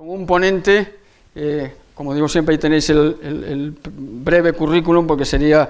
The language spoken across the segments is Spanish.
Con un ponente, como digo siempre, ahí tenéis el breve currículum, porque sería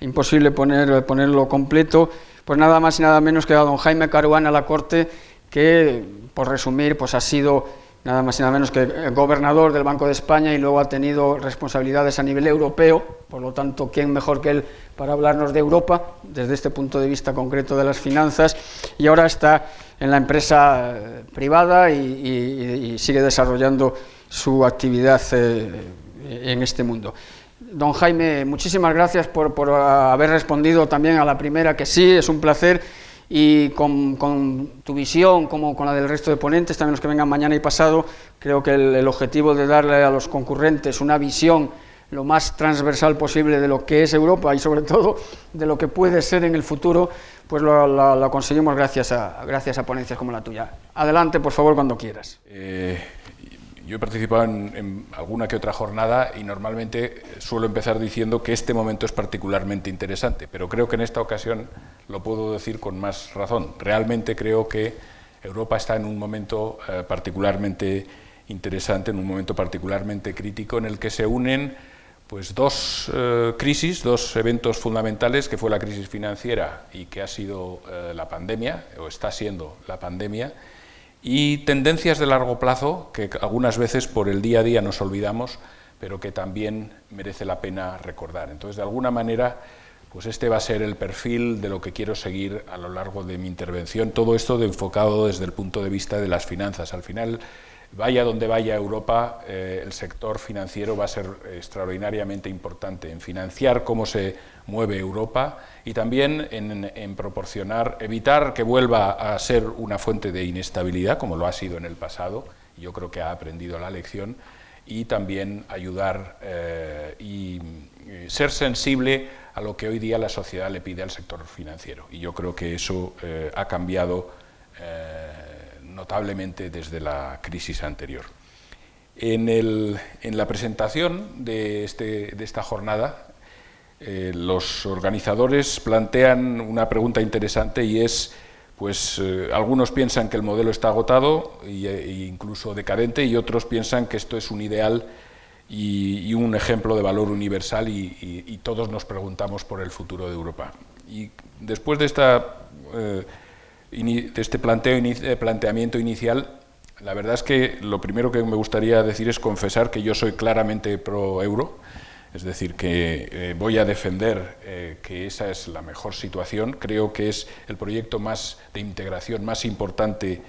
imposible ponerlo completo, pues nada más y nada menos que a don Jaime Caruana Lacorte, que, por resumir, pues ha sido nada más y nada menos que gobernador del Banco de España y luego ha tenido responsabilidades a nivel europeo. Por lo tanto, ¿quién mejor que él para hablarnos de Europa desde este punto de vista concreto de las finanzas? Y ahora está en la empresa privada y sigue desarrollando su actividad en este mundo. Don Jaime, muchísimas gracias por haber respondido también a la primera, que sí, es un placer, y con tu visión, como con la del resto de ponentes, también los que vengan mañana y pasado, creo que el objetivo de darle a los concurrentes una visión lo más transversal posible de lo que es Europa y sobre todo de lo que puede ser en el futuro, pues lo conseguimos gracias a ponencias como la tuya. Adelante, por favor, cuando quieras. Yo he participado en alguna que otra jornada y normalmente suelo empezar diciendo que este momento es particularmente interesante, pero creo que en esta ocasión lo puedo decir con más razón. Realmente creo que Europa está en un momento particularmente interesante, en un momento particularmente crítico, en el que se unen pues dos crisis, dos eventos fundamentales, que fue la crisis financiera y que ha sido la pandemia, o está siendo la pandemia, y tendencias de largo plazo que algunas veces por el día a día nos olvidamos, pero que también merece la pena recordar. Entonces, de alguna manera, pues este va a ser el perfil de lo que quiero seguir a lo largo de mi intervención, todo esto enfocado desde el punto de vista de las finanzas. Al final, vaya donde vaya Europa, el sector financiero va a ser extraordinariamente importante en financiar cómo se mueve Europa y también en proporcionar, evitar que vuelva a ser una fuente de inestabilidad, como lo ha sido en el pasado. Yo creo que ha aprendido la lección, y también ayudar y ser sensible a lo que hoy día la sociedad le pide al sector financiero. Y yo creo que eso ha cambiado notablemente desde la crisis anterior. En la presentación de esta jornada, los organizadores plantean una pregunta interesante, y es, pues algunos piensan que el modelo está agotado e incluso decadente, y otros piensan que esto es un ideal y un ejemplo de valor universal, y todos nos preguntamos por el futuro de Europa. Y después de este planteamiento inicial, la verdad es que lo primero que me gustaría decir es confesar que yo soy claramente pro-euro, es decir, que voy a defender que esa es la mejor situación. Creo que es el proyecto de integración más importante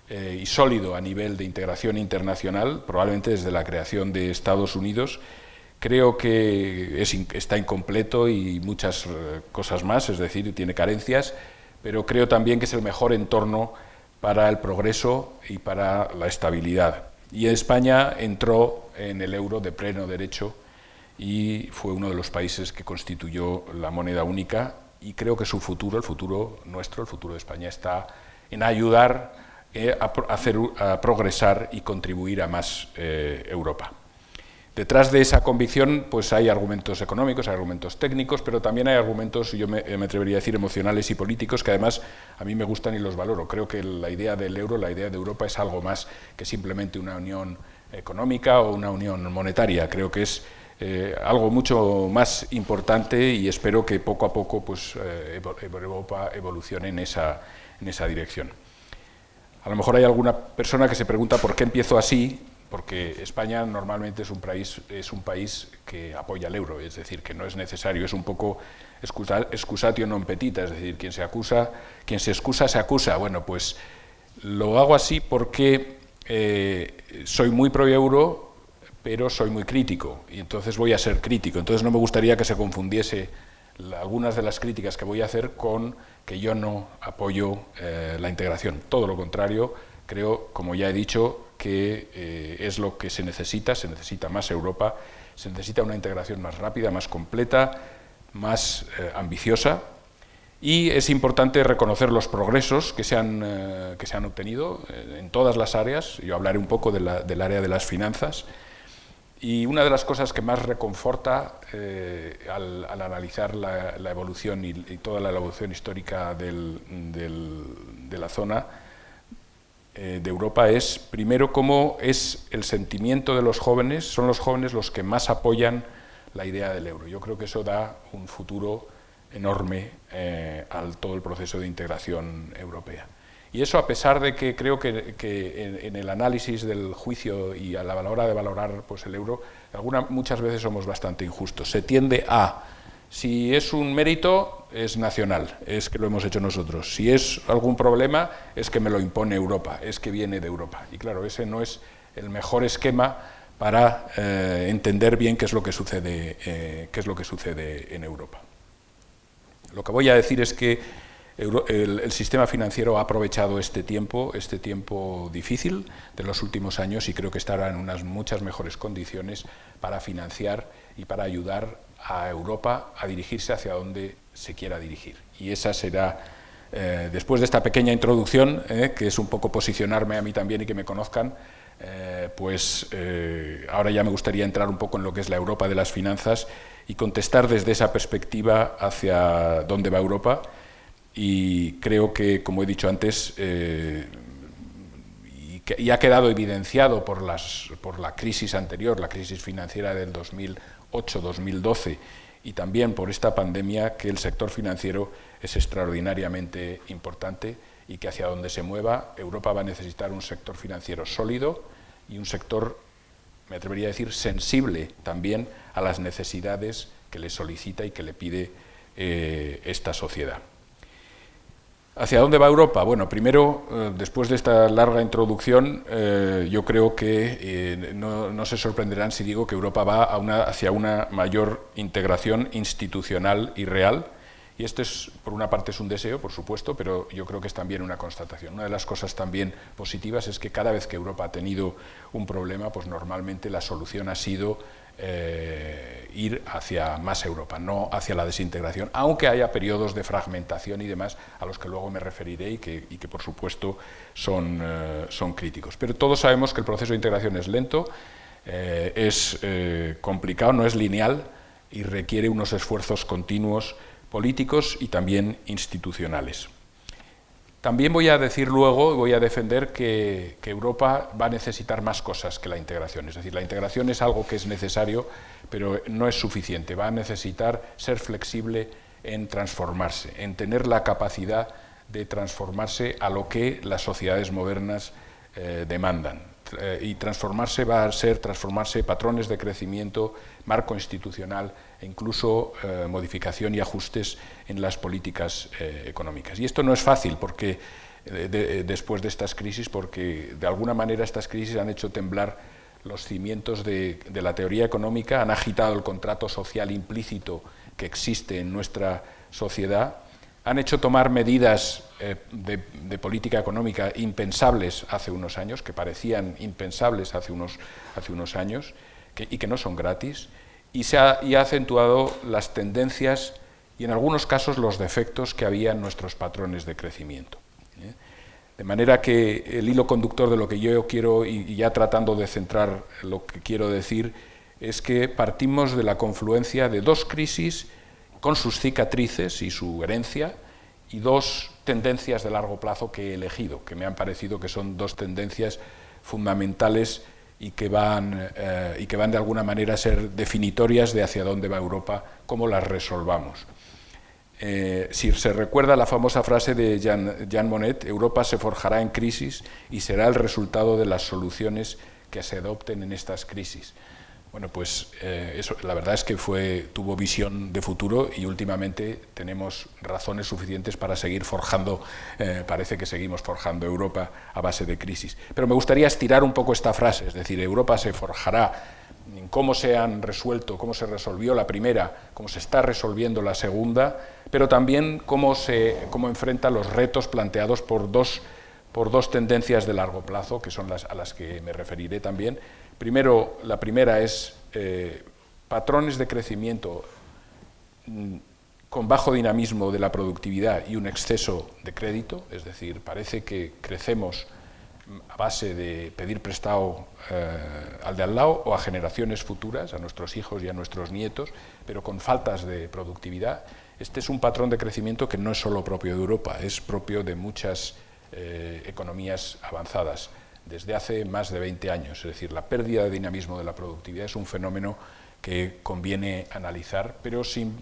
y sólido a nivel de integración internacional, probablemente desde la creación de Estados Unidos. Creo que está incompleto y muchas cosas más, es decir, tiene carencias, pero creo también que es el mejor entorno para el progreso y para la estabilidad. Y España entró en el euro de pleno derecho y fue uno de los países que constituyó la moneda única, y creo que su futuro, el futuro nuestro, el futuro de España, está en ayudar a progresar y contribuir a más Europa. Detrás de esa convicción pues hay argumentos económicos, hay argumentos técnicos, pero también hay argumentos, yo me atrevería a decir, emocionales y políticos, que además a mí me gustan y los valoro. Creo que la idea del euro, la idea de Europa, es algo más que simplemente una unión económica o una unión monetaria. Creo que es algo mucho más importante, y espero que poco a poco pues, Europa evolucione en esa dirección. A lo mejor hay alguna persona que se pregunta por qué empiezo así, porque España normalmente es un país que apoya el euro, es decir, que no es necesario, es un poco excusatio non petita, es decir, quien se excusa se acusa. Bueno, pues lo hago así porque soy muy pro euro, pero soy muy crítico, y entonces voy a ser crítico. Entonces no me gustaría que se confundiese algunas de las críticas que voy a hacer con que yo no apoyo la integración. Todo lo contrario, creo, como ya he dicho, que es lo que se necesita más Europa, se necesita una integración más rápida, más completa, más ambiciosa, y es importante reconocer los progresos que se han obtenido en todas las áreas. Yo hablaré un poco del área de las finanzas, y una de las cosas que más reconforta al analizar la evolución y toda la evolución histórica de la zona de Europa es, primero, cómo es el sentimiento de los jóvenes, son los jóvenes los que más apoyan la idea del euro. Yo creo que eso da un futuro enorme a todo el proceso de integración europea. Y eso, a pesar de que creo que en el análisis del juicio y a la hora de valorar pues, el euro, muchas veces somos bastante injustos. Se tiende a, si es un mérito, es nacional, es que lo hemos hecho nosotros. Si es algún problema, es que me lo impone Europa, es que viene de Europa. Y claro, ese no es el mejor esquema para entender bien qué es lo que sucede en Europa. Lo que voy a decir es que el sistema financiero ha aprovechado este tiempo difícil de los últimos años y creo que estará en unas muchas mejores condiciones para financiar y para ayudar a Europa a dirigirse hacia donde se quiera dirigir. Y esa será, después de esta pequeña introducción, que es un poco posicionarme a mí también y que me conozcan, ahora ya me gustaría entrar un poco en lo que es la Europa de las finanzas y contestar desde esa perspectiva hacia dónde va Europa. Y creo que, como he dicho antes, y ha quedado evidenciado por la crisis anterior, la crisis financiera del 2008-2012, y también por esta pandemia, que el sector financiero es extraordinariamente importante y que hacia donde se mueva, Europa va a necesitar un sector financiero sólido y un sector, me atrevería a decir, sensible también a las necesidades que le solicita y que le pide esta sociedad. ¿Hacia dónde va Europa? Bueno, primero, después de esta larga introducción, yo creo que no se sorprenderán si digo que Europa va hacia una mayor integración institucional y real, y esto por una parte es un deseo, por supuesto, pero yo creo que es también una constatación. Una de las cosas también positivas es que cada vez que Europa ha tenido un problema, pues normalmente la solución ha sido ir hacia más Europa, no hacia la desintegración, aunque haya periodos de fragmentación y demás a los que luego me referiré y que por supuesto son críticos. Pero todos sabemos que el proceso de integración es lento, es complicado, no es lineal y requiere unos esfuerzos continuos políticos y también institucionales. También voy a decir luego, voy a defender que Europa va a necesitar más cosas que la integración. Es decir, la integración es algo que es necesario, pero no es suficiente. Va a necesitar ser flexible en transformarse, en tener la capacidad de transformarse a lo que las sociedades modernas demandan. Y transformarse va a ser transformarse patrones de crecimiento, marco institucional e incluso modificación y ajustes en las políticas económicas. Y esto no es fácil porque después de estas crisis, porque de alguna manera estas crisis han hecho temblar los cimientos de la teoría económica, han agitado el contrato social implícito que existe en nuestra sociedad, han hecho tomar medidas de política económica impensables hace unos años, que parecían impensables hace unos años, y que no son gratis, y ha acentuado las tendencias y en algunos casos los defectos que había en nuestros patrones de crecimiento. De manera que el hilo conductor de lo que yo quiero, y ya tratando de centrar lo que quiero decir, es que partimos de la confluencia de dos crisis con sus cicatrices y su herencia, y dos tendencias de largo plazo que he elegido, que me han parecido que son dos tendencias fundamentales y que van de alguna manera a ser definitorias de hacia dónde va Europa, cómo las resolvamos. Si se recuerda la famosa frase de Jean Monnet, Europa se forjará en crisis y será el resultado de las soluciones que se adopten en estas crisis. Bueno, pues eso, la verdad es que tuvo visión de futuro y últimamente tenemos razones suficientes para seguir forjando, parece que seguimos forjando Europa a base de crisis. Pero me gustaría estirar un poco esta frase, es decir, Europa se forjará en cómo se han resuelto, cómo se resolvió la primera, cómo se está resolviendo la segunda, pero también cómo enfrenta los retos planteados por dos tendencias de largo plazo, que son a las que me referiré también. Primero, la primera es patrones de crecimiento con bajo dinamismo de la productividad y un exceso de crédito, es decir, parece que crecemos a base de pedir prestado al de al lado o a generaciones futuras, a nuestros hijos y a nuestros nietos, pero con faltas de productividad. Este es un patrón de crecimiento que no es solo propio de Europa, es propio de muchas economías avanzadas desde hace más de 20 años. Es decir, la pérdida de dinamismo de la productividad es un fenómeno que conviene analizar, pero sin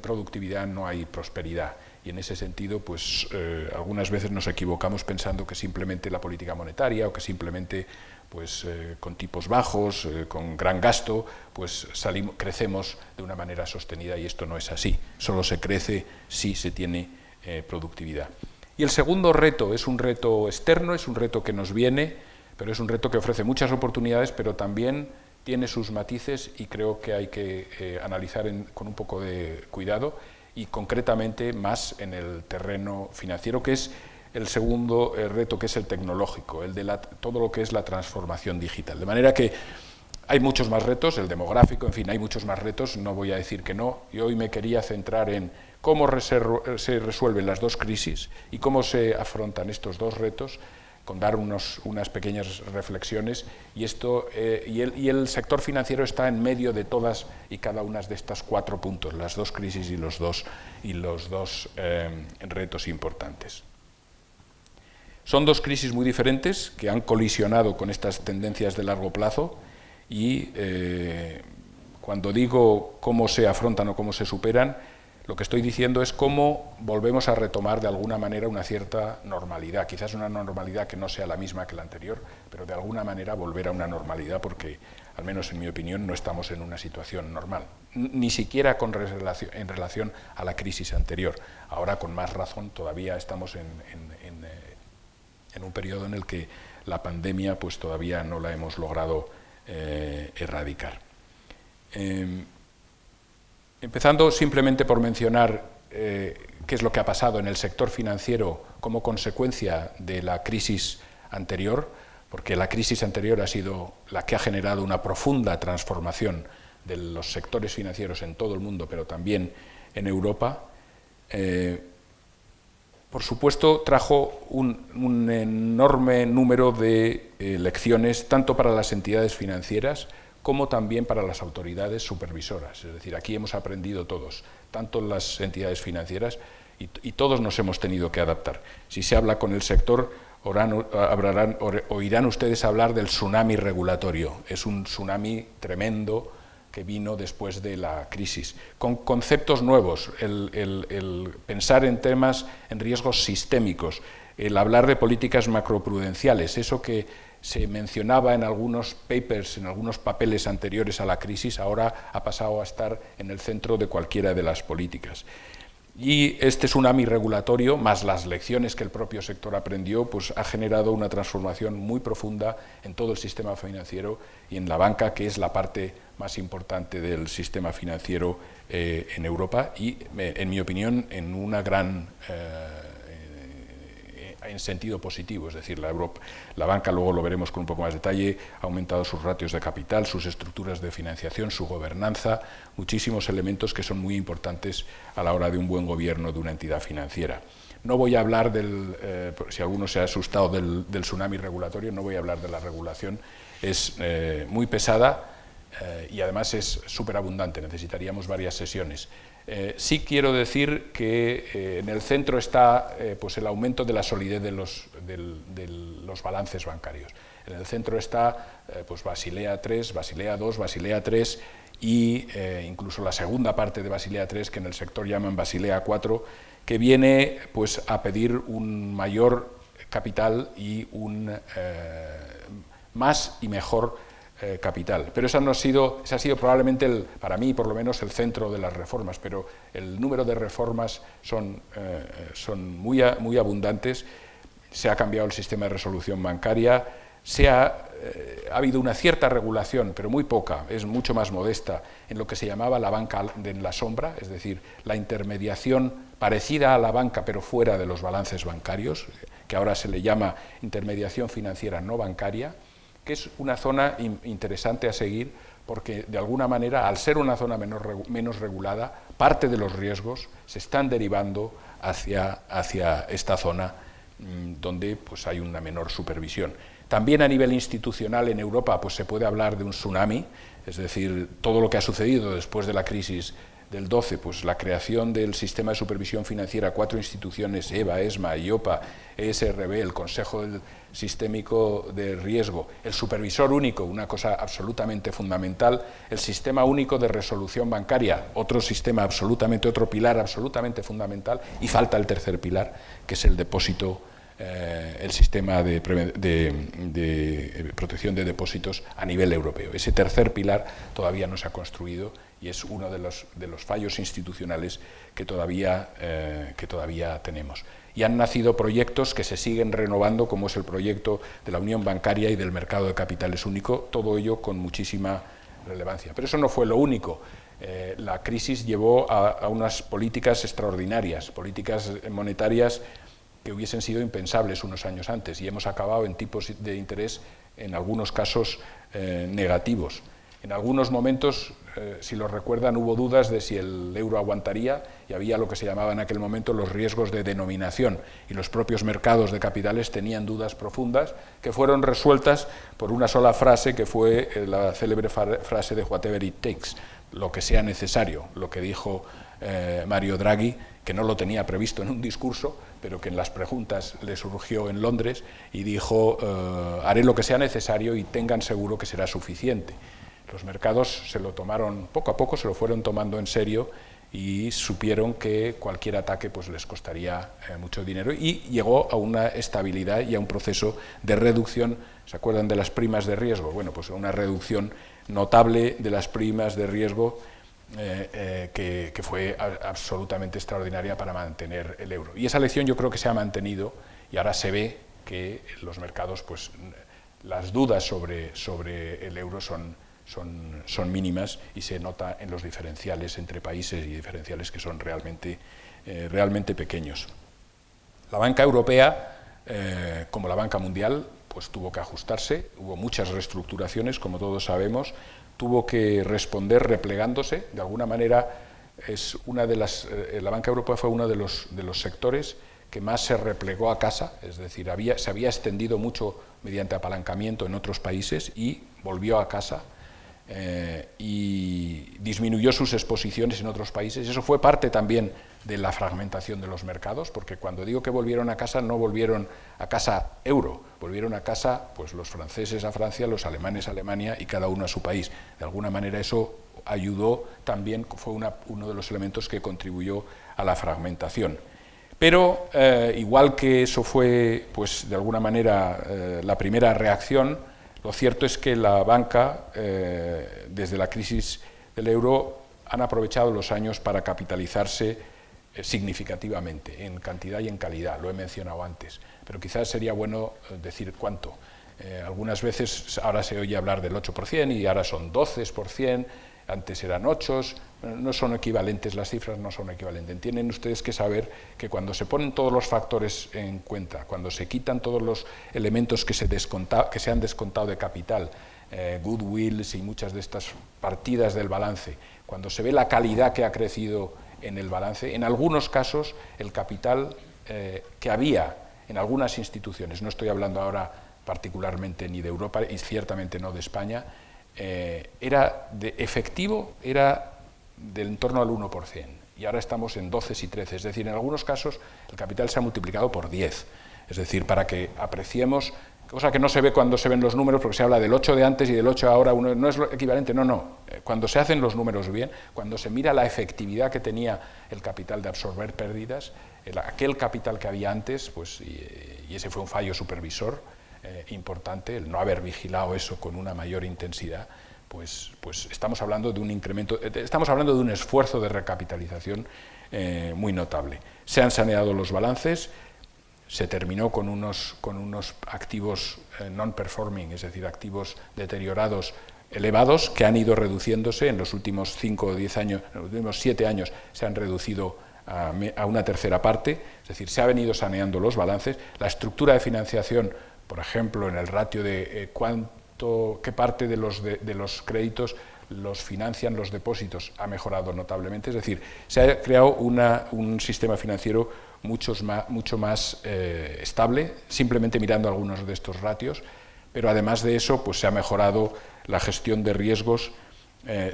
productividad no hay prosperidad. Y en ese sentido, pues algunas veces nos equivocamos pensando que simplemente la política monetaria o que simplemente pues, con tipos bajos, con gran gasto, pues crecemos de una manera sostenida, y esto no es así. Solo se crece si se tiene productividad. Y el segundo reto es un reto externo, es un reto que nos viene, pero es un reto que ofrece muchas oportunidades, pero también tiene sus matices, y creo que hay que analizar con un poco de cuidado, y concretamente más en el terreno financiero, que es el segundo reto, que es el tecnológico, el de todo lo que es la transformación digital. De manera que hay muchos más retos, el demográfico, en fin, hay muchos más retos, no voy a decir que no, y hoy me quería centrar en cómo se resuelven las dos crisis y cómo se afrontan estos dos retos, con dar unas pequeñas reflexiones, y el sector financiero está en medio de todas y cada una de estas 4 puntos, las dos crisis y los dos retos importantes. Son dos crisis muy diferentes que han colisionado con estas tendencias de largo plazo, y cuando digo cómo se afrontan o cómo se superan, lo que estoy diciendo es cómo volvemos a retomar de alguna manera una cierta normalidad, quizás una normalidad que no sea la misma que la anterior, pero de alguna manera volver a una normalidad, porque, al menos en mi opinión, no estamos en una situación normal, ni siquiera en relación a la crisis anterior. Ahora, con más razón, todavía estamos en un periodo en el que la pandemia pues todavía no la hemos logrado erradicar. Empezando simplemente por mencionar qué es lo que ha pasado en el sector financiero como consecuencia de la crisis anterior, porque la crisis anterior ha sido la que ha generado una profunda transformación de los sectores financieros en todo el mundo, pero también en Europa. Por supuesto, trajo un enorme número de lecciones, tanto para las entidades financieras como también para las autoridades supervisoras. Es decir, aquí hemos aprendido todos, tanto las entidades financieras, y todos nos hemos tenido que adaptar. Si se habla con el sector, oirán ustedes hablar del tsunami regulatorio. Es un tsunami tremendo que vino después de la crisis, con conceptos nuevos, el pensar en temas, en riesgos sistémicos, el hablar de políticas macroprudenciales, eso que se mencionaba en algunos papers, en algunos papeles anteriores a la crisis, ahora ha pasado a estar en el centro de cualquiera de las políticas. Y este tsunami regulatorio, más las lecciones que el propio sector aprendió, pues ha generado una transformación muy profunda en todo el sistema financiero y en la banca, que es la parte más importante del sistema financiero en Europa, y, en mi opinión, en una gran en sentido positivo. Es decir, la banca, luego lo veremos con un poco más de detalle, ha aumentado sus ratios de capital, sus estructuras de financiación, su gobernanza, muchísimos elementos que son muy importantes a la hora de un buen gobierno de una entidad financiera. No voy a hablar si alguno se ha asustado del tsunami regulatorio, no voy a hablar de la regulación, es muy pesada y además es súper abundante, necesitaríamos varias sesiones. Sí quiero decir que en el centro está pues el aumento de la solidez de los balances bancarios. En el centro está pues Basilea III, Basilea II, Basilea III y incluso la segunda parte de Basilea III, que en el sector llaman Basilea IV, que viene pues a pedir un mayor capital y un más y mejor capital. Pero ese ha sido probablemente, para mí por lo menos, el centro de las reformas, pero el número de reformas son muy abundantes. Se ha cambiado el sistema de resolución bancaria, ha habido una cierta regulación, pero muy poca, es mucho más modesta, en lo que se llamaba la banca en la sombra, es decir, la intermediación parecida a la banca pero fuera de los balances bancarios, que ahora se le llama intermediación financiera no bancaria, que es una zona interesante a seguir, porque de alguna manera, al ser una zona menos regulada, parte de los riesgos se están derivando hacia esta zona donde pues, hay una menor supervisión. También a nivel institucional en Europa pues, se puede hablar de un tsunami, es decir, todo lo que ha sucedido después de la crisis del 12, pues la creación del sistema de supervisión financiera, 4 instituciones, EBA, ESMA, IOPA, ESRB, el Consejo Sistémico de Riesgo, el supervisor único, una cosa absolutamente fundamental, el sistema único de resolución bancaria, otro pilar absolutamente fundamental, y falta el tercer pilar, que es el depósito, el sistema de protección de depósitos a nivel europeo. Ese tercer pilar todavía no se ha construido y es uno de los fallos institucionales que todavía tenemos. Y han nacido proyectos que se siguen renovando, como es el proyecto de la Unión Bancaria y del Mercado de Capitales Único, todo ello con muchísima relevancia. Pero eso no fue lo único. La crisis llevó a unas políticas extraordinarias, políticas monetarias que hubiesen sido impensables unos años antes, y hemos acabado en tipos de interés, en algunos casos, negativos. En algunos momentos, si lo recuerdan, hubo dudas de si el euro aguantaría, y había lo que se llamaba en aquel momento los riesgos de denominación, y los propios mercados de capitales tenían dudas profundas que fueron resueltas por una sola frase, que fue la célebre frase de whatever it takes, lo que sea necesario, lo que dijo Mario Draghi, que no lo tenía previsto en un discurso, pero que en las preguntas le surgió en Londres, y dijo, haré lo que sea necesario y tengan seguro que será suficiente. Los mercados se lo tomaron, poco a poco se lo fueron tomando en serio, y supieron que cualquier ataque pues les costaría mucho dinero, y llegó a una estabilidad y a un proceso de reducción. ¿Se acuerdan de las primas de riesgo? Bueno, pues una reducción notable de las primas de riesgo que fue absolutamente extraordinaria para mantener el euro. Y esa lección yo creo que se ha mantenido, y ahora se ve que los mercados, pues las dudas sobre el euro son mínimas, y se nota en los diferenciales entre países, y diferenciales que son realmente pequeños. La banca europea, como la banca mundial, pues tuvo que ajustarse, hubo muchas reestructuraciones, como todos sabemos, tuvo que responder replegándose. De alguna manera, la banca europea fue uno de los sectores que más se replegó a casa, es decir, se había extendido mucho mediante apalancamiento en otros países y volvió a casa, y disminuyó sus exposiciones en otros países. Eso fue parte también de la fragmentación de los mercados, porque cuando digo que volvieron a casa, no volvieron a casa euro, volvieron a casa pues los franceses a Francia, los alemanes a Alemania, y cada uno a su país. De alguna manera eso ayudó también, fue uno de los elementos que contribuyó a la fragmentación. Pero igual que eso fue, pues de alguna manera, la primera reacción, lo cierto es que la banca, desde la crisis del euro, han aprovechado los años para capitalizarse significativamente, en cantidad y en calidad, lo he mencionado antes, pero quizás sería bueno decir cuánto. Algunas veces ahora se oye hablar del 8% y ahora son 12%, antes eran 8%, no son equivalentes, las cifras no son equivalentes. Tienen ustedes que saber que cuando se ponen todos los factores en cuenta, cuando se quitan todos los elementos que se han descontado de capital, goodwills y muchas de estas partidas del balance, cuando se ve la calidad que ha crecido en el balance, en algunos casos el capital que había en algunas instituciones, no estoy hablando ahora particularmente ni de Europa y ciertamente no de España, era de efectivo, era del entorno al 1%, y ahora estamos en 12 y 13, es decir, en algunos casos el capital se ha multiplicado por 10, es decir, para que apreciemos, cosa que no se ve cuando se ven los números, porque se habla del 8 de antes y del 8 ahora, no es lo equivalente, no, cuando se hacen los números bien, cuando se mira la efectividad que tenía el capital de absorber pérdidas, aquel capital que había antes, pues, y ese fue un fallo supervisor importante, el no haber vigilado eso con una mayor intensidad, pues estamos hablando de un incremento, estamos hablando de un esfuerzo de recapitalización muy notable. Se han saneado los balances, se terminó con unos activos non-performing, es decir, activos deteriorados elevados, que han ido reduciéndose en los últimos 5 o 10 años, en los últimos 7 años se han reducido a una tercera parte, es decir, se ha venido saneando los balances. La estructura de financiación, por ejemplo, en el ratio de qué parte de los créditos los financian los depósitos, ha mejorado notablemente, es decir, se ha creado un sistema financiero mucho más estable, simplemente mirando algunos de estos ratios, pero además de eso, pues se ha mejorado la gestión de riesgos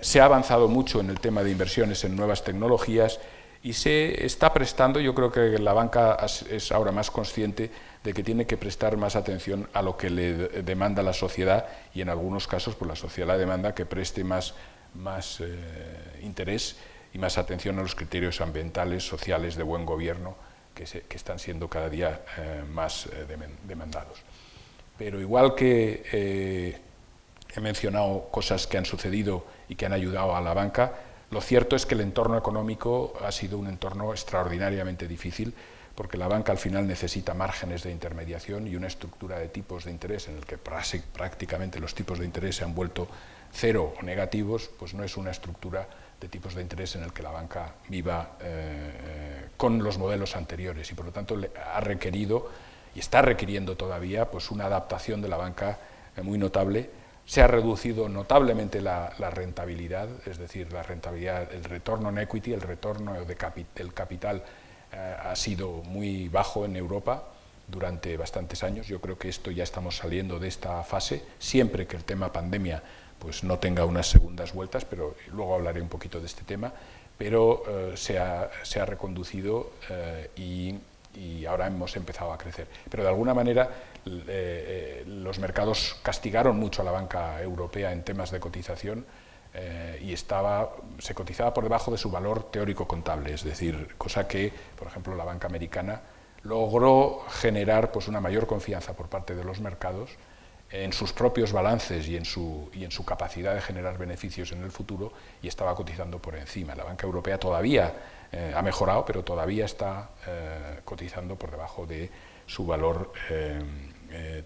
Se ha avanzado mucho en el tema de inversiones en nuevas tecnologías y se está prestando, yo creo que la banca es ahora más consciente de que tiene que prestar más atención a lo que le demanda la sociedad y en algunos casos pues la sociedad demanda que preste más interés y más atención a los criterios ambientales, sociales, de buen gobierno que están siendo cada día más demandados. Pero igual que he mencionado cosas que han sucedido y que han ayudado a la banca, lo cierto es que el entorno económico ha sido un entorno extraordinariamente difícil, porque la banca al final necesita márgenes de intermediación y una estructura de tipos de interés en el que prácticamente los tipos de interés se han vuelto cero o negativos, pues no es una estructura de tipos de interés en el que la banca viva con los modelos anteriores y por lo tanto ha requerido y está requiriendo todavía pues una adaptación de la banca muy notable. Se ha reducido notablemente la rentabilidad, es decir, la rentabilidad, el retorno en equity, el retorno del capital ha sido muy bajo en Europa durante bastantes años. Yo creo que esto ya estamos saliendo de esta fase, siempre que el tema pandemia pues no tenga unas segundas vueltas, pero luego hablaré un poquito de este tema, pero se ha reconducido y ahora hemos empezado a crecer. Pero de alguna manera los mercados castigaron mucho a la banca europea en temas de cotización y se cotizaba por debajo de su valor teórico contable, es decir, cosa que, por ejemplo, la banca americana logró generar pues una mayor confianza por parte de los mercados en sus propios balances y en su capacidad de generar beneficios en el futuro y estaba cotizando por encima. La banca europea todavía ha mejorado, pero todavía está cotizando por debajo de su valor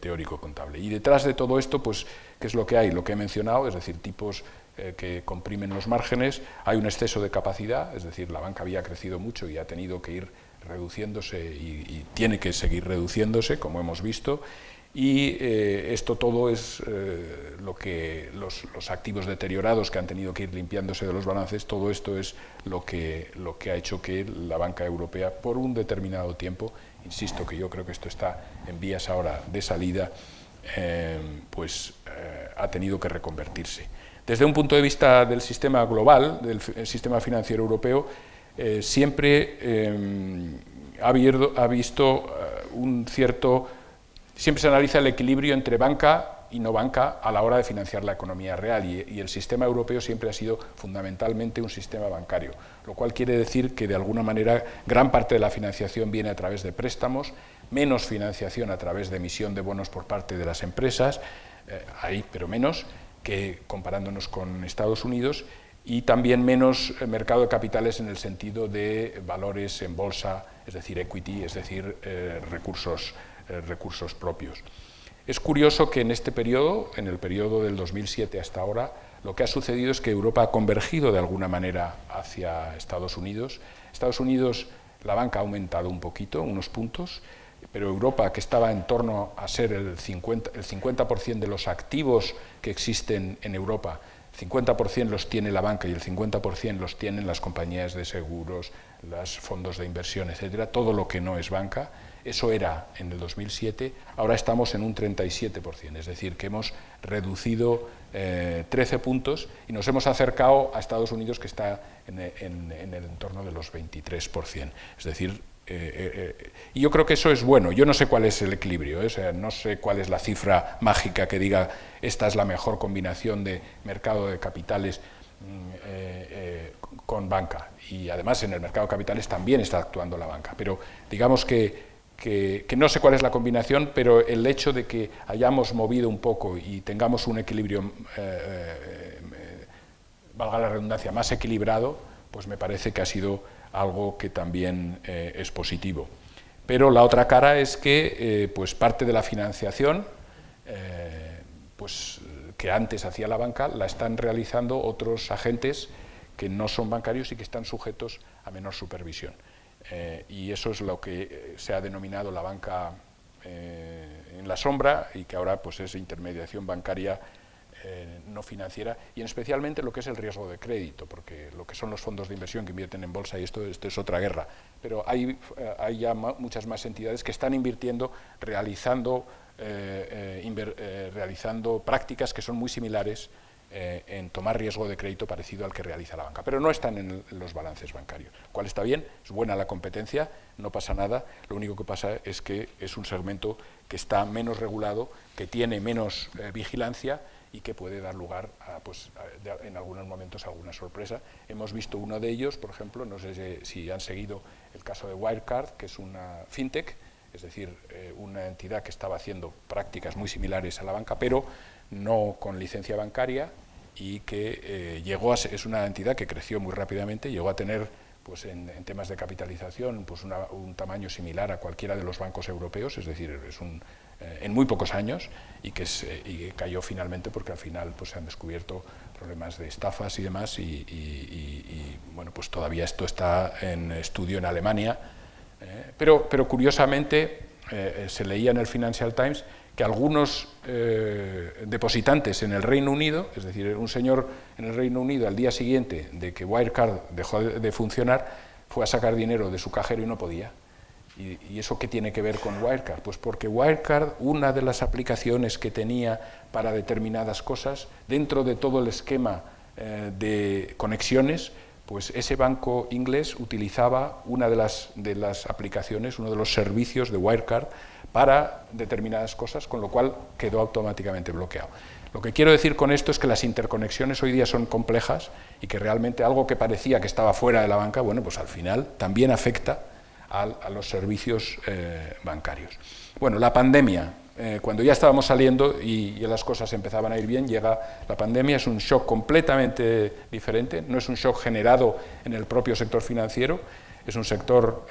teórico contable. Y detrás de todo esto, pues, ¿qué es lo que hay? Lo que he mencionado, es decir, tipos que comprimen los márgenes, hay un exceso de capacidad, es decir, la banca había crecido mucho y ha tenido que ir reduciéndose y tiene que seguir reduciéndose, como hemos visto, y esto todo es lo que los activos deteriorados que han tenido que ir limpiándose de los balances, todo esto es lo que ha hecho que la banca europea, por un determinado tiempo, insisto que yo creo que esto está en vías ahora de salida, ha tenido que reconvertirse. Desde un punto de vista del sistema global, del sistema financiero europeo, siempre ha visto un cierto... Siempre se analiza el equilibrio entre banca y no banca a la hora de financiar la economía real y el sistema europeo siempre ha sido fundamentalmente un sistema bancario, lo cual quiere decir que de alguna manera gran parte de la financiación viene a través de préstamos, menos financiación a través de emisión de bonos por parte de las empresas, pero menos que comparándonos con Estados Unidos, y también menos mercado de capitales en el sentido de valores en bolsa, es decir, equity, es decir, recursos propios. Es curioso que en este periodo, en el periodo del 2007 hasta ahora, lo que ha sucedido es que Europa ha convergido de alguna manera hacia Estados Unidos. Estados Unidos, la banca ha aumentado un poquito, unos puntos, pero Europa, que estaba en torno a ser el 50% de los activos que existen en Europa, 50% los tiene la banca y el 50% los tienen las compañías de seguros, los fondos de inversión, etcétera, todo lo que no es banca. Eso era en el 2007, ahora estamos en un 37%, es decir, que hemos reducido 13 puntos y nos hemos acercado a Estados Unidos, que está en el entorno de los 23%. Es decir, y yo creo que eso es bueno. Yo no sé cuál es el equilibrio, o sea, no sé cuál es la cifra mágica que diga esta es la mejor combinación de mercado de capitales con banca. Y además en el mercado de capitales también está actuando la banca, pero digamos que no sé cuál es la combinación, pero el hecho de que hayamos movido un poco y tengamos un equilibrio, valga la redundancia, más equilibrado, pues me parece que ha sido algo que también es positivo. Pero la otra cara es que pues parte de la financiación pues que antes hacía la banca la están realizando otros agentes que no son bancarios y que están sujetos a menor supervisión. Y eso es lo que se ha denominado la banca en la sombra y que ahora pues es intermediación bancaria no financiera, y especialmente lo que es el riesgo de crédito, porque lo que son los fondos de inversión que invierten en bolsa, y esto es otra guerra, pero hay ya muchas más entidades que están invirtiendo, realizando prácticas que son muy similares en tomar riesgo de crédito parecido al que realiza la banca, pero no están en los balances bancarios, lo cual está bien, es buena la competencia, no pasa nada, lo único que pasa es que es un segmento que está menos regulado, que tiene menos vigilancia y que puede dar lugar a, en algunos momentos, a alguna sorpresa. Hemos visto uno de ellos, por ejemplo, no sé si han seguido el caso de Wirecard, que es una fintech, es decir, una entidad que estaba haciendo prácticas muy similares a la banca, pero no con licencia bancaria, y que es una entidad que creció muy rápidamente, llegó a tener pues en temas de capitalización pues un tamaño similar a cualquiera de los bancos europeos, es decir, en muy pocos años, y que cayó finalmente porque al final pues se han descubierto problemas de estafas y demás, y bueno, pues todavía esto está en estudio en Alemania, pero curiosamente se leía en el Financial Times que algunos depositantes en el Reino Unido, es decir, un señor en el Reino Unido al día siguiente de que Wirecard dejó de funcionar, fue a sacar dinero de su cajero y no podía. ¿Y eso qué tiene que ver con Wirecard? Pues porque Wirecard, una de las aplicaciones que tenía para determinadas cosas, dentro de todo el esquema de conexiones, pues ese banco inglés utilizaba una de las aplicaciones, uno de los servicios de Wirecard para determinadas cosas, con lo cual quedó automáticamente bloqueado. Lo que quiero decir con esto es que las interconexiones hoy día son complejas y que realmente algo que parecía que estaba fuera de la banca, bueno, pues al final también afecta a los servicios bancarios. Bueno, la pandemia, cuando ya estábamos saliendo y las cosas empezaban a ir bien, llega la pandemia, es un shock completamente diferente, no es un shock generado en el propio sector financiero, es un sector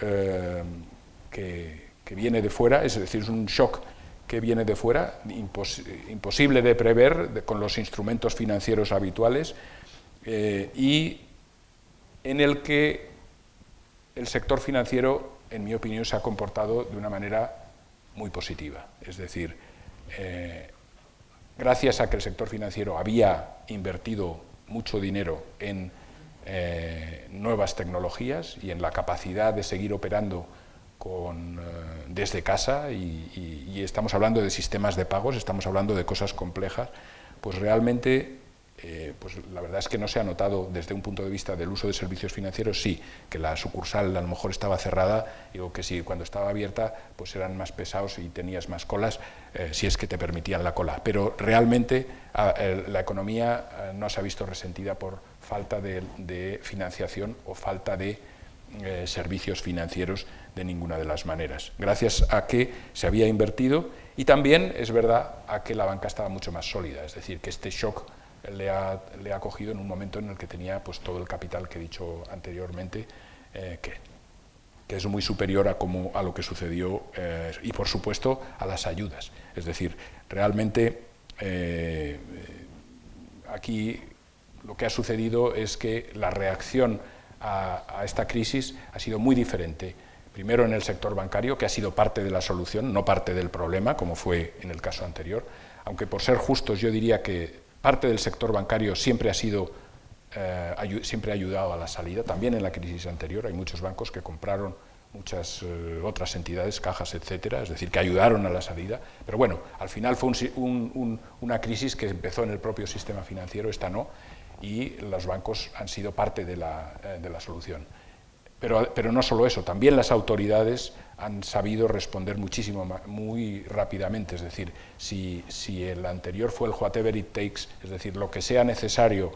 que viene de fuera, es decir, es un shock que viene de fuera, imposible de prever con los instrumentos financieros habituales, y en el que el sector financiero, en mi opinión, se ha comportado de una manera muy positiva. Es decir, gracias a que el sector financiero había invertido mucho dinero en nuevas tecnologías y en la capacidad de seguir operando desde casa, y estamos hablando de sistemas de pagos, estamos hablando de cosas complejas, pues realmente pues la verdad es que no se ha notado desde un punto de vista del uso de servicios financieros, sí, que la sucursal a lo mejor estaba cerrada, digo que sí, cuando estaba abierta pues eran más pesados y tenías más colas, si es que te permitían la cola, pero realmente la economía no se ha visto resentida por falta de financiación o falta de servicios financieros de ninguna de las maneras, gracias a que se había invertido, y también es verdad a que la banca estaba mucho más sólida, es decir, que este shock le ha cogido en un momento en el que tenía pues todo el capital que he dicho anteriormente, que es muy superior a lo que sucedió, y por supuesto a las ayudas. Es decir, realmente aquí lo que ha sucedido es que la reacción a esta crisis ha sido muy diferente. Primero en el sector bancario, que ha sido parte de la solución, no parte del problema, como fue en el caso anterior, aunque por ser justos yo diría que parte del sector bancario siempre ha ayudado a la salida, también en la crisis anterior. Hay muchos bancos que compraron muchas otras entidades, cajas, etcétera, es decir, que ayudaron a la salida, pero bueno, al final fue una crisis que empezó en el propio sistema financiero, esta no, y los bancos han sido parte de la solución. Pero no solo eso, también las autoridades han sabido responder muy rápidamente, es decir, si el anterior fue el whatever it takes, es decir, lo que sea necesario,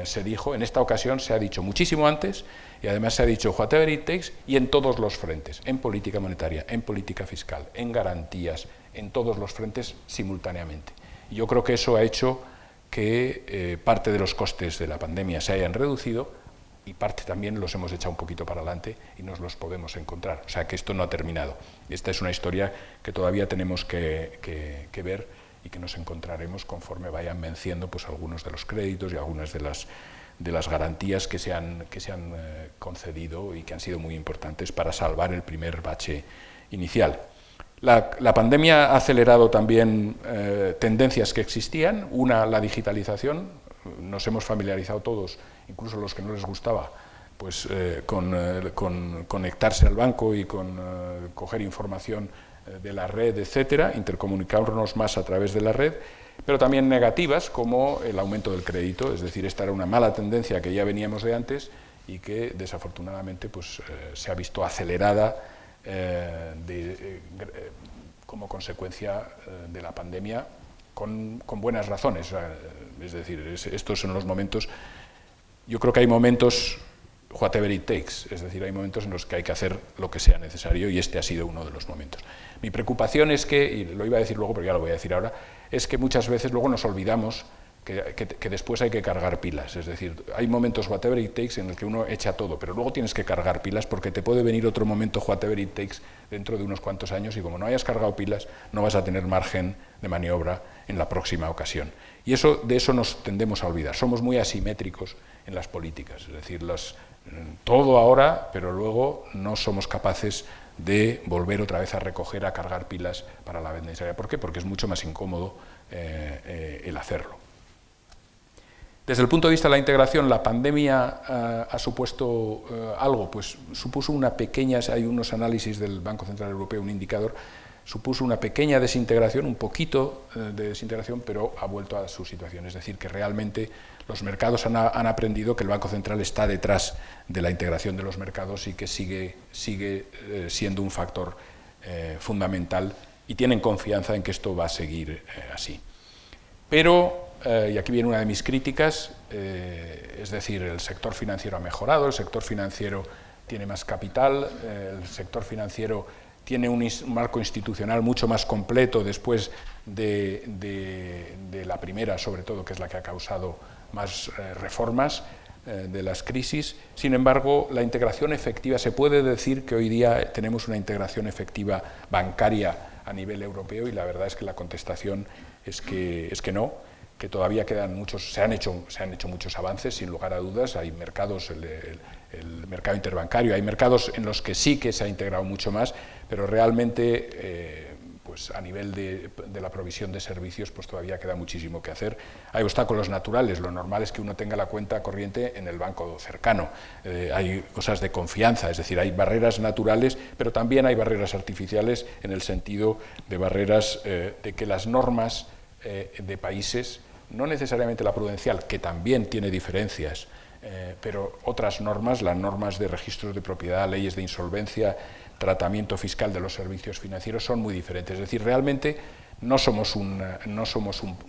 se dijo, en esta ocasión se ha dicho muchísimo antes, y además se ha dicho whatever it takes y en todos los frentes, en política monetaria, en política fiscal, en garantías, en todos los frentes simultáneamente. Y yo creo que eso ha hecho que parte de los costes de la pandemia se hayan reducido, y parte también los hemos echado un poquito para adelante y nos los podemos encontrar. O sea que esto no ha terminado. Esta es una historia que todavía tenemos que ver y que nos encontraremos conforme vayan venciendo pues, algunos de los créditos y algunas de las garantías que se han concedido y que han sido muy importantes para salvar el primer bache inicial. La pandemia ha acelerado también tendencias que existían. Una, la digitalización. Nos hemos familiarizado todos, incluso los que no les gustaba, pues, con conectarse al banco y con coger información de la red, etcétera, intercomunicarnos más a través de la red, pero también negativas como el aumento del crédito, es decir, esta era una mala tendencia que ya veníamos de antes y que desafortunadamente pues, se ha visto acelerada como consecuencia de la pandemia con buenas razones. Es decir, estos son los momentos, yo creo que hay momentos whatever it takes, es decir, hay momentos en los que hay que hacer lo que sea necesario y este ha sido uno de los momentos. Mi preocupación es que, y lo iba a decir luego, pero ya lo voy a decir ahora, es que muchas veces luego nos olvidamos que después hay que cargar pilas, es decir, hay momentos whatever it takes en el que uno echa todo, pero luego tienes que cargar pilas porque te puede venir otro momento whatever it takes dentro de unos cuantos años y como no hayas cargado pilas no vas a tener margen de maniobra en la próxima ocasión. Y de eso nos tendemos a olvidar, somos muy asimétricos en las políticas, es decir, todo ahora, pero luego no somos capaces de volver otra vez a recoger, a cargar pilas para la venta necesaria. ¿Por qué? Porque es mucho más incómodo el hacerlo. Desde el punto de vista de la integración, la pandemia ha supuesto algo, pues supuso una pequeña, hay unos análisis del Banco Central Europeo, un indicador, supuso una pequeña desintegración, un poquito de desintegración, pero ha vuelto a su situación. Es decir, que realmente los mercados han aprendido que el Banco Central está detrás de la integración de los mercados y que sigue siendo un factor fundamental y tienen confianza en que esto va a seguir así. Pero, y aquí viene una de mis críticas, es decir, el sector financiero ha mejorado, el sector financiero tiene más capital, el sector financiero tiene un marco institucional mucho más completo después de la primera, sobre todo, que es la que ha causado más reformas de las crisis. Sin embargo, la integración efectiva, se puede decir que hoy día tenemos una integración efectiva bancaria a nivel europeo y la verdad es que la contestación es que no, que todavía quedan muchos, se han hecho muchos avances, sin lugar a dudas, hay mercados, el mercado interbancario, hay mercados en los que sí que se ha integrado mucho más, pero realmente pues a nivel de la provisión de servicios pues todavía queda muchísimo que hacer. Hay obstáculos naturales, lo normal es que uno tenga la cuenta corriente en el banco cercano, hay cosas de confianza, es decir, hay barreras naturales, pero también hay barreras artificiales en el sentido de barreras de que las normas de países, no necesariamente la prudencial, que también tiene diferencias, pero otras normas, las normas de registros de propiedad, leyes de insolvencia, tratamiento fiscal de los servicios financieros son muy diferentes. Es decir, realmente no somos un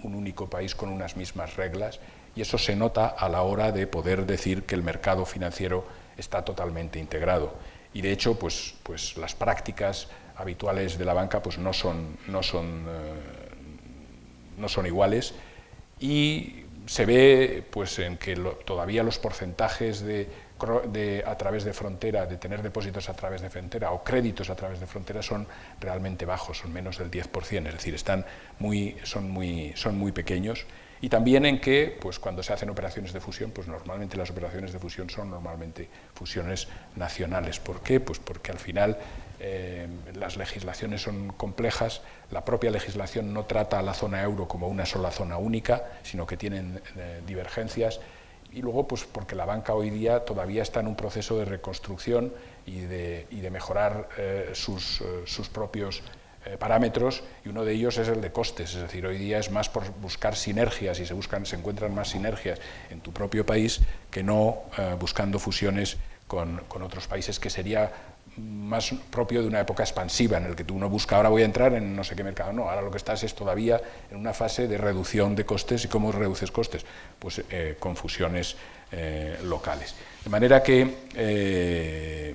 único país con unas mismas reglas y eso se nota a la hora de poder decir que el mercado financiero está totalmente integrado. Y de hecho, pues las prácticas habituales de la banca pues no son iguales y se ve pues en que todavía los porcentajes a través de frontera, de tener depósitos a través de frontera o créditos a través de frontera son realmente bajos, son menos del 10%, es decir, son muy pequeños. Y también en que pues cuando se hacen operaciones de fusión, pues normalmente las operaciones de fusión son normalmente fusiones nacionales. ¿Por qué? Pues porque al final las legislaciones son complejas, la propia legislación no trata a la zona euro como una sola zona única, sino que tienen divergencias, y luego pues porque la banca hoy día todavía está en un proceso de reconstrucción y de mejorar sus propios parámetros, y uno de ellos es el de costes, es decir, hoy día es más por buscar sinergias y se encuentran más sinergias en tu propio país que no buscando fusiones con otros países, que sería más propio de una época expansiva en el que tú no buscas, ahora voy a entrar en no sé qué mercado, no, ahora lo que estás es todavía en una fase de reducción de costes. ¿Y cómo reduces costes? Pues con fusiones locales. De manera que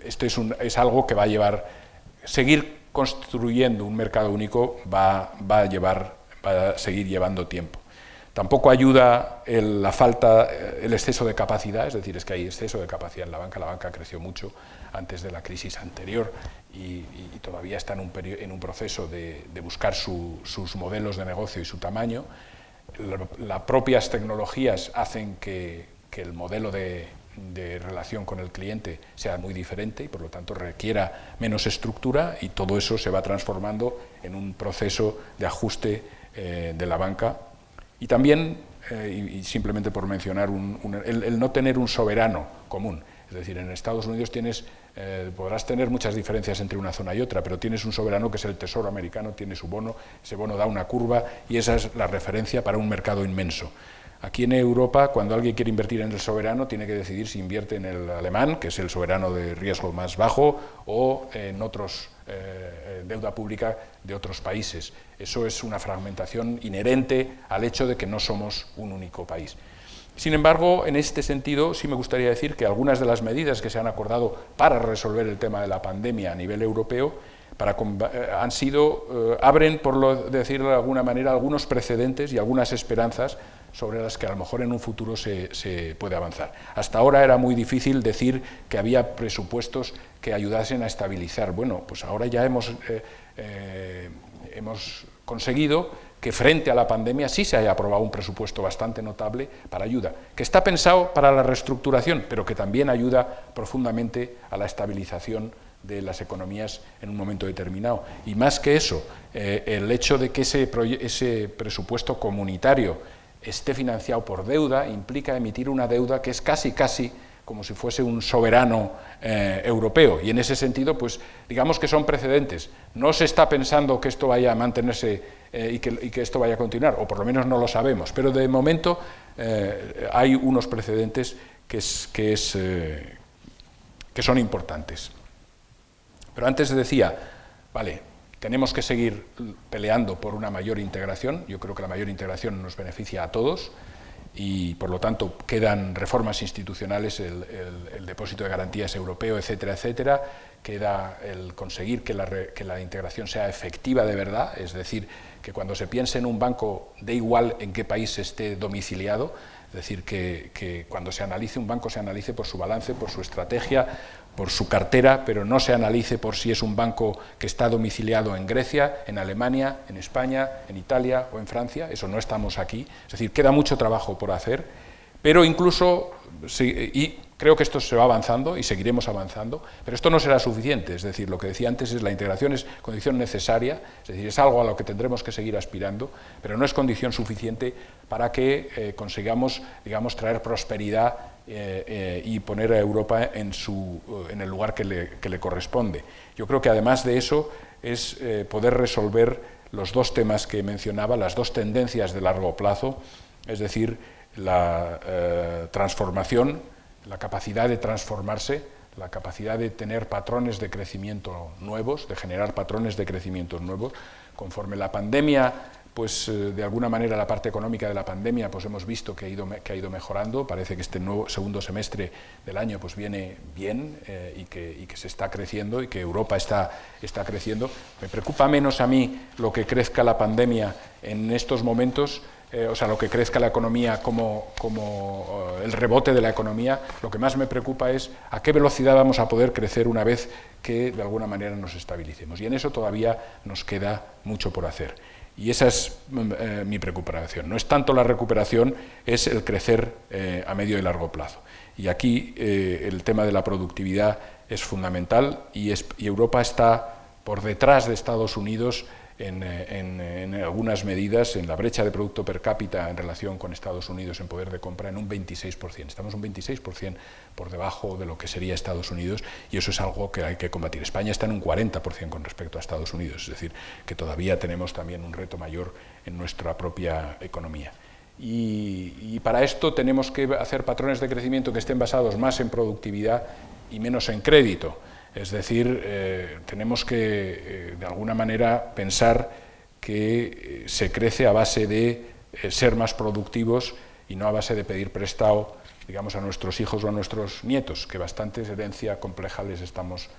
esto es algo que va a llevar, seguir construyendo un mercado único va a seguir llevando tiempo. Tampoco ayuda el exceso de capacidad, es decir, es que hay exceso de capacidad en la banca creció mucho antes de la crisis anterior y todavía está en un proceso de buscar sus modelos de negocio y su tamaño. Las propias tecnologías hacen que el modelo de relación con el cliente sea muy diferente y por lo tanto requiera menos estructura, y todo eso se va transformando en un proceso de ajuste de la banca. Y también y simplemente por mencionar el no tener un soberano común. Es decir, en Estados Unidos podrás tener muchas diferencias entre una zona y otra, pero tienes un soberano que es el Tesoro americano, tiene su bono, ese bono da una curva y esa es la referencia para un mercado inmenso. Aquí en Europa, cuando alguien quiere invertir en el soberano, tiene que decidir si invierte en el alemán, que es el soberano de riesgo más bajo, o en otros deuda pública de otros países. Eso es una fragmentación inherente al hecho de que no somos un único país. Sin embargo, en este sentido, sí me gustaría decir que algunas de las medidas que se han acordado para resolver el tema de la pandemia a nivel europeo abren, por decirlo de alguna manera, algunos precedentes y algunas esperanzas sobre las que a lo mejor en un futuro se puede avanzar. Hasta ahora era muy difícil decir que había presupuestos que ayudasen a estabilizar. Bueno, pues ahora ya hemos conseguido que frente a la pandemia sí se haya aprobado un presupuesto bastante notable para ayuda, que está pensado para la reestructuración, pero que también ayuda profundamente a la estabilización de las economías en un momento determinado. Y más que eso, el hecho de que ese presupuesto comunitario esté financiado por deuda implica emitir una deuda que es casi como si fuese un soberano europeo, y en ese sentido, pues digamos que son precedentes. No se está pensando que esto vaya a mantenerse y que esto vaya a continuar, o por lo menos no lo sabemos, pero de momento hay unos precedentes que son importantes. Pero antes decía, vale, tenemos que seguir peleando por una mayor integración. Yo creo que la mayor integración nos beneficia a todos y, por lo tanto, quedan reformas institucionales, el depósito de garantías europeo, etcétera, etcétera. Queda el conseguir que la integración sea efectiva de verdad, es decir, que cuando se piense en un banco, dé igual en qué país esté domiciliado, es decir, que cuando se analice un banco se analice por su balance, por su estrategia, por su cartera, pero no se analice por si es un banco que está domiciliado en Grecia, en Alemania, en España, en Italia o en Francia. Eso no estamos aquí. Es decir, queda mucho trabajo por hacer, pero incluso, y creo que esto se va avanzando y seguiremos avanzando, pero esto no será suficiente. Es decir, lo que decía antes es la integración es condición necesaria, es decir, es algo a lo que tendremos que seguir aspirando, pero no es condición suficiente para que consigamos, digamos, traer prosperidad y poner a Europa en el lugar que le corresponde. Yo creo que además de eso es poder resolver los dos temas que mencionaba, las dos tendencias de largo plazo, es decir, la transformación, la capacidad de transformarse, la capacidad de tener patrones de crecimiento nuevos, de generar patrones de crecimiento nuevos. Conforme la pandemia, pues de alguna manera la parte económica de la pandemia, pues hemos visto que ha ido mejorando. Parece que este nuevo segundo semestre del año pues viene bien y que se está creciendo y que Europa está creciendo. Me preocupa menos a mí lo que crezca la pandemia en estos momentos, o sea, lo que crezca la economía como el rebote de la economía. Lo que más me preocupa es a qué velocidad vamos a poder crecer una vez que de alguna manera nos estabilicemos. Y en eso todavía nos queda mucho por hacer. Y esa es mi preocupación. No es tanto la recuperación, es el crecer a medio y largo plazo. Y aquí el tema de la productividad es fundamental y Europa está por detrás de Estados Unidos en algunas medidas, en la brecha de producto per cápita en relación con Estados Unidos en poder de compra, en un 26%. Estamos un 26% por debajo de lo que sería Estados Unidos y eso es algo que hay que combatir. España está en un 40% con respecto a Estados Unidos, es decir, que todavía tenemos también un reto mayor en nuestra propia economía. Y para esto tenemos que hacer patrones de crecimiento que estén basados más en productividad y menos en crédito. Es decir, tenemos que, de alguna manera, pensar que se crece a base de ser más productivos y no a base de pedir prestado, digamos, a nuestros hijos o a nuestros nietos, que bastante herencia compleja les estamos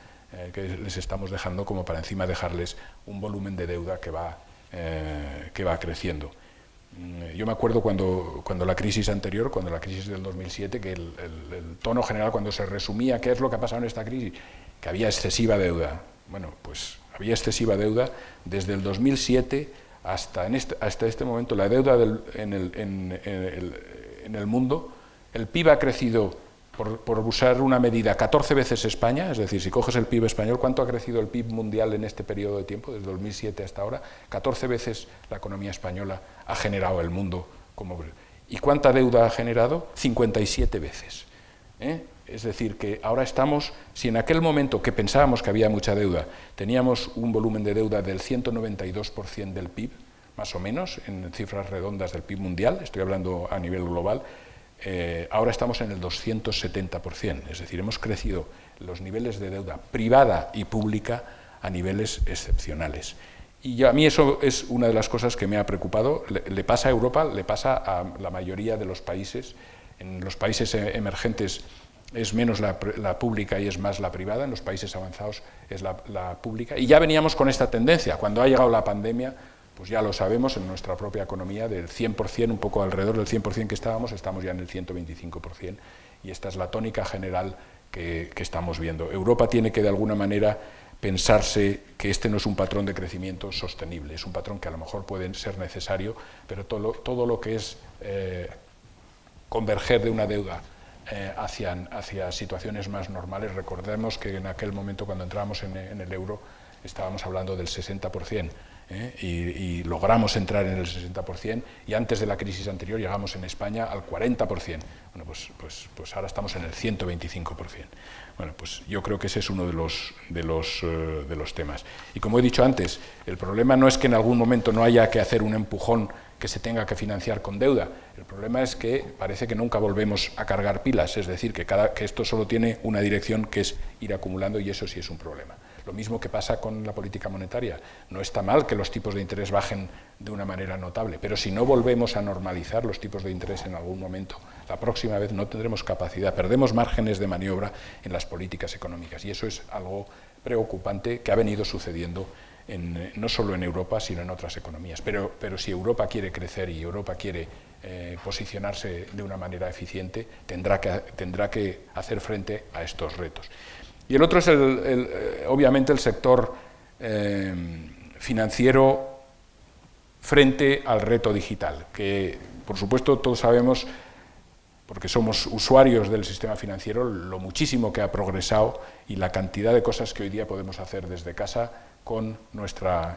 dejando como para encima dejarles un volumen de deuda que va creciendo. Yo me acuerdo cuando la crisis anterior, cuando la crisis del 2007, que el tono general cuando se resumía qué es lo que ha pasado en esta crisis, que había excesiva deuda. Bueno, pues había excesiva deuda desde el 2007 hasta este momento. La deuda en el mundo, el PIB ha crecido, por usar una medida, 14 veces España, es decir, si coges el PIB español, ¿cuánto ha crecido el PIB mundial en este periodo de tiempo, desde 2007 hasta ahora? 14 veces la economía española ha generado el mundo ¿Y cuánta deuda ha generado? 57 veces. Es decir, que ahora estamos, si en aquel momento que pensábamos que había mucha deuda, teníamos un volumen de deuda del 192% del PIB, más o menos, en cifras redondas del PIB mundial, estoy hablando a nivel global, ahora estamos en el 270%, es decir, hemos crecido los niveles de deuda privada y pública a niveles excepcionales. Y a mí eso es una de las cosas que me ha preocupado. Le pasa a Europa, le pasa a la mayoría de los países. En los países emergentes es menos la pública y es más la privada, en los países avanzados es la pública. Y ya veníamos con esta tendencia. Cuando ha llegado la pandemia, pues ya lo sabemos, en nuestra propia economía, del 100%, un poco alrededor del 100% que estábamos, estamos ya en el 125%. Y esta es la tónica general que estamos viendo. Europa tiene que, de alguna manera, pensarse que este no es un patrón de crecimiento sostenible, es un patrón que a lo mejor puede ser necesario, pero todo lo que es converger de una deuda hacia situaciones más normales. Recordemos que en aquel momento, cuando entrábamos en el euro, estábamos hablando del 60%, y logramos entrar en el 60%, y antes de la crisis anterior llegamos en España al 40%. Bueno, pues ahora estamos en el 125%. Bueno, pues yo creo que ese es uno de los temas. Y como he dicho antes, el problema no es que en algún momento no haya que hacer un empujón que se tenga que financiar con deuda. El problema es que parece que nunca volvemos a cargar pilas, es decir, que esto solo tiene una dirección, que es ir acumulando, y eso sí es un problema. Lo mismo que pasa con la política monetaria. No está mal que los tipos de interés bajen de una manera notable, pero si no volvemos a normalizar los tipos de interés en algún momento, la próxima vez no tendremos capacidad, perdemos márgenes de maniobra en las políticas económicas, y eso es algo preocupante que ha venido sucediendo no solo en Europa, sino en otras economías. Pero si Europa quiere crecer y Europa quiere posicionarse de una manera eficiente, tendrá que hacer frente a estos retos. Y el otro es, obviamente, el sector financiero frente al reto digital, que, por supuesto, todos sabemos, porque somos usuarios del sistema financiero, lo muchísimo que ha progresado y la cantidad de cosas que hoy día podemos hacer desde casa con nuestra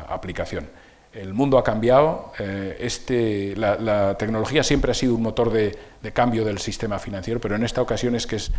aplicación. El mundo ha cambiado, la tecnología siempre ha sido un motor de cambio del sistema financiero, pero en esta ocasión es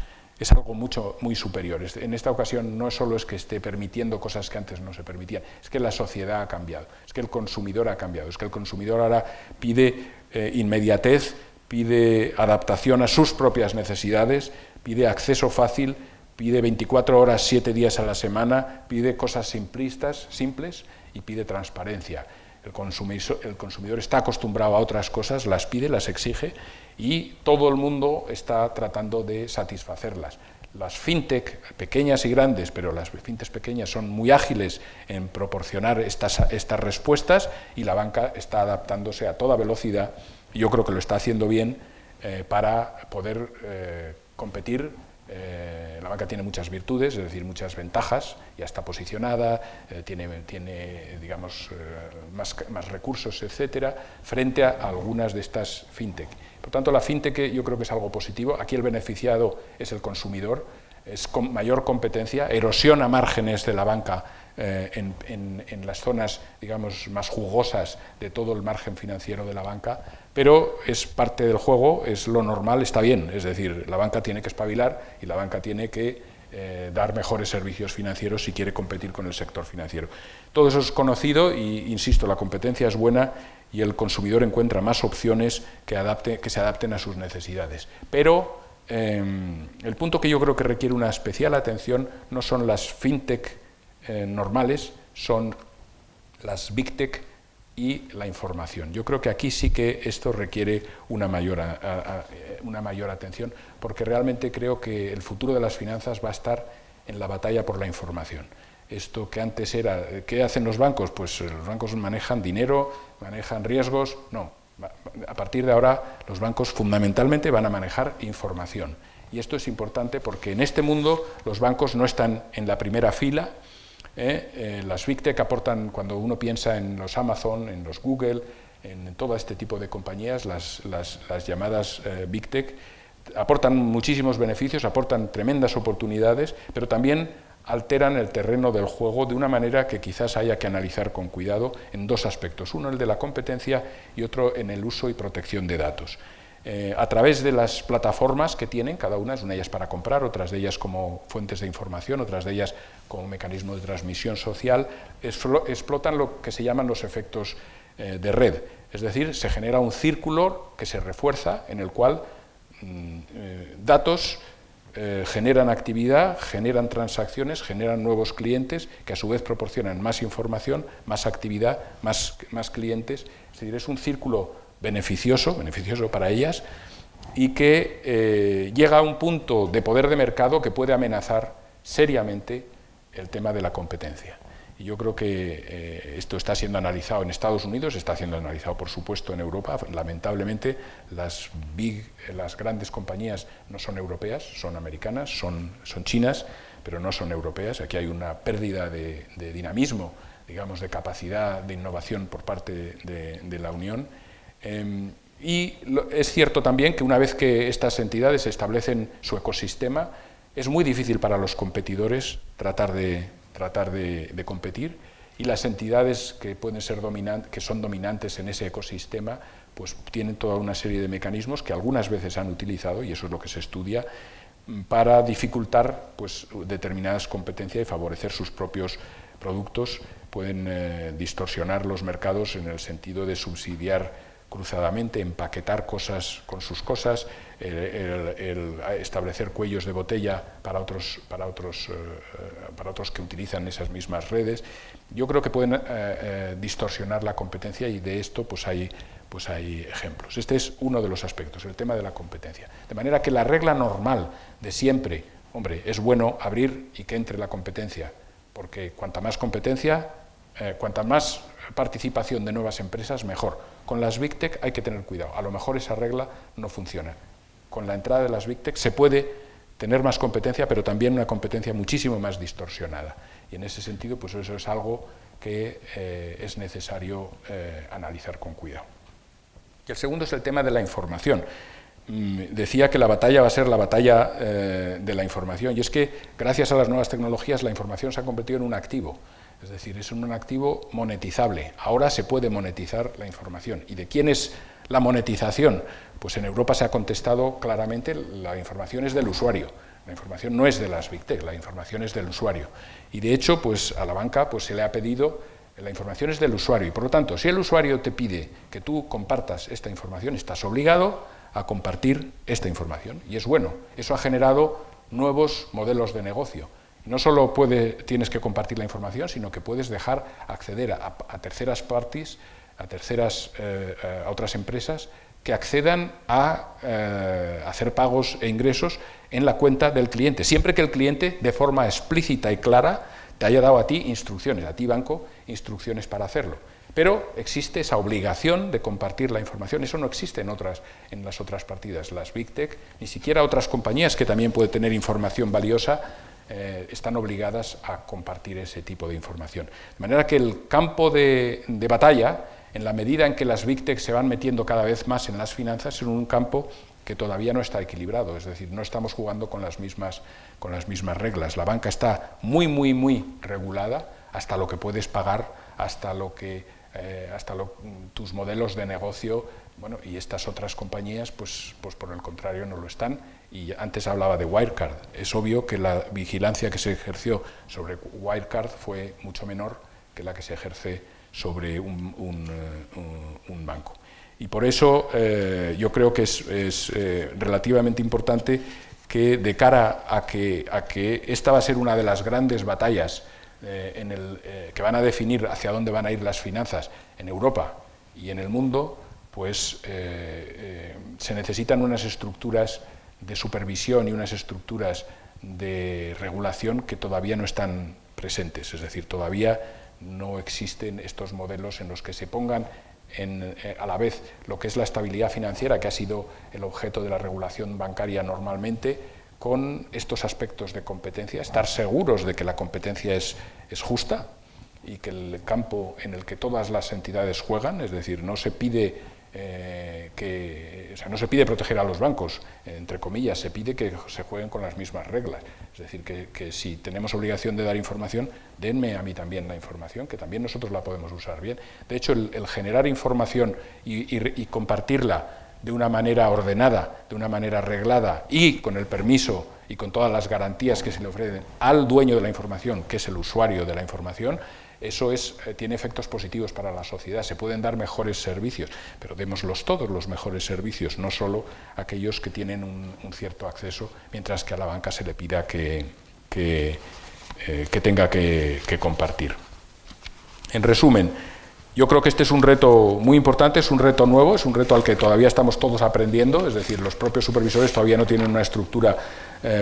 algo muy superior. En esta ocasión no solo es que esté permitiendo cosas que antes no se permitían, es que la sociedad ha cambiado, es que el consumidor ha cambiado, es que el consumidor ahora pide inmediatez, pide adaptación a sus propias necesidades, pide acceso fácil, pide 24 horas, 7 días a la semana, pide cosas simples y pide transparencia. El consumidor está acostumbrado a otras cosas, las pide, las exige, y todo el mundo está tratando de satisfacerlas. Las fintech, pequeñas y grandes, pero las fintech pequeñas son muy ágiles en proporcionar estas respuestas, y la banca está adaptándose a toda velocidad, y yo creo que lo está haciendo bien para poder competir. La banca tiene muchas virtudes, es decir, muchas ventajas, ya está posicionada, tiene digamos, más recursos, etcétera, frente a algunas de estas fintech. Por tanto, la fintech yo creo que es algo positivo. Aquí el beneficiado es el consumidor, es con mayor competencia, erosiona márgenes de la banca en las zonas, digamos, más jugosas de todo el margen financiero de la banca, pero es parte del juego, es lo normal, está bien. Es decir, la banca tiene que espabilar y la banca tiene que dar mejores servicios financieros si quiere competir con el sector financiero. Todo eso es conocido y, insisto, la competencia es buena y el consumidor encuentra más opciones que se adapten a sus necesidades. Pero el punto que yo creo que requiere una especial atención no son las fintech normales, son las big tech y la información. Yo creo que aquí sí que esto requiere una mayor atención, porque realmente creo que el futuro de las finanzas va a estar en la batalla por la información. Esto que antes era, ¿qué hacen los bancos? Pues los bancos manejan dinero, manejan riesgos. No, a partir de ahora los bancos fundamentalmente van a manejar información. Y esto es importante porque en este mundo los bancos no están en la primera fila. Las Big Tech aportan, cuando uno piensa en los Amazon, en los Google, en todo este tipo de compañías, las llamadas Big Tech, aportan muchísimos beneficios, aportan tremendas oportunidades, pero también alteran el terreno del juego de una manera que quizás haya que analizar con cuidado en dos aspectos, uno el de la competencia y otro en el uso y protección de datos. A través de las plataformas que tienen, cada una de ellas para comprar, otras de ellas como fuentes de información, otras de ellas como mecanismo de transmisión social, explotan lo que se llaman los efectos de red, es decir, se genera un círculo que se refuerza en el cual datos generan actividad, generan transacciones, generan nuevos clientes que a su vez proporcionan más información, más actividad, más clientes, es decir, es un círculo beneficioso para ellas y que llega a un punto de poder de mercado que puede amenazar seriamente el tema de la competencia. Y yo creo que esto está siendo analizado en Estados Unidos, está siendo analizado por supuesto en Europa. Lamentablemente las grandes compañías no son europeas, son americanas, son chinas, pero no son europeas. Aquí hay una pérdida de dinamismo, digamos, de capacidad de innovación por parte de la Unión. Y es cierto también que una vez que estas entidades establecen su ecosistema, es muy difícil para los competidores tratar de competir, y las entidades que pueden ser que son dominantes en ese ecosistema, pues tienen toda una serie de mecanismos que algunas veces han utilizado, y eso es lo que se estudia, para dificultar pues determinadas competencias y favorecer sus propios productos. Pueden distorsionar los mercados en el sentido de subsidiar cruzadamente, empaquetar cosas con sus cosas, el establecer cuellos de botella para otros que utilizan esas mismas redes. Yo creo que pueden distorsionar la competencia, y de esto pues hay ejemplos. Este es uno de los aspectos, el tema de la competencia. De manera que la regla normal de siempre, hombre, es bueno abrir y que entre la competencia, porque cuanta más competencia, cuanta más participación de nuevas empresas, mejor. Con las Big Tech hay que tener cuidado, a lo mejor esa regla no funciona. Con la entrada de las Big Tech se puede tener más competencia, pero también una competencia muchísimo más distorsionada. Y en ese sentido, pues eso es algo que es necesario analizar con cuidado. Y el segundo es el tema de la información. Decía que la batalla va a ser la batalla de la información, y es que gracias a las nuevas tecnologías la información se ha convertido en un activo. Es decir, es un activo monetizable. Ahora se puede monetizar la información. ¿Y de quién es la monetización? Pues en Europa se ha contestado claramente, la información es del usuario. La información no es de las Big Tech, la información es del usuario. Y de hecho, pues a la banca pues, se le ha pedido, la información es del usuario. Y por lo tanto, si el usuario te pide que tú compartas esta información, estás obligado a compartir esta información. Y es bueno. Eso ha generado nuevos modelos de negocio. No solo tienes que compartir la información, sino que puedes dejar acceder a terceras partes, a otras empresas que accedan a hacer pagos e ingresos en la cuenta del cliente, siempre que el cliente de forma explícita y clara te haya dado a ti instrucciones, a ti banco, instrucciones para hacerlo. Pero existe esa obligación de compartir la información, eso no existe en las otras partidas. Las Big Tech, ni siquiera otras compañías que también pueden tener información valiosa, están obligadas a compartir ese tipo de información. De manera que el campo de batalla, en la medida en que las Big Tech se van metiendo cada vez más en las finanzas, es un campo que todavía no está equilibrado, es decir, no estamos jugando con las mismas reglas. La banca está muy regulada, hasta lo que puedes pagar, hasta tus modelos de negocio, bueno, y estas otras compañías, pues por el contrario, no lo están. Y antes hablaba de Wirecard. Es obvio que la vigilancia que se ejerció sobre Wirecard fue mucho menor que la que se ejerce sobre un banco. Y por eso yo creo que es relativamente importante que, de cara a que esta va a ser una de las grandes batallas que van a definir hacia dónde van a ir las finanzas en Europa y en el mundo, pues se necesitan unas estructuras de supervisión y unas estructuras de regulación que todavía no están presentes, es decir, todavía no existen estos modelos en los que se pongan a la vez lo que es la estabilidad financiera, que ha sido el objeto de la regulación bancaria normalmente, con estos aspectos de competencia, estar seguros de que la competencia es justa y que el campo en el que todas las entidades juegan, es decir, no se pide o sea, no se pide proteger a los bancos, entre comillas, se pide que se jueguen con las mismas reglas. Es decir, que si tenemos obligación de dar información, denme a mí también la información, que también nosotros la podemos usar bien. De hecho, el generar información y compartirla de una manera ordenada, de una manera reglada y con el permiso y con todas las garantías que se le ofrecen al dueño de la información, que es el usuario de la información, eso tiene efectos positivos para la sociedad. Se pueden dar mejores servicios, pero démoslos todos los mejores servicios, no solo aquellos que tienen un cierto acceso, mientras que a la banca se le pida que tenga que compartir. En resumen, yo creo que este es un reto muy importante, es un reto nuevo, es un reto al que todavía estamos todos aprendiendo, es decir, los propios supervisores todavía no tienen una estructura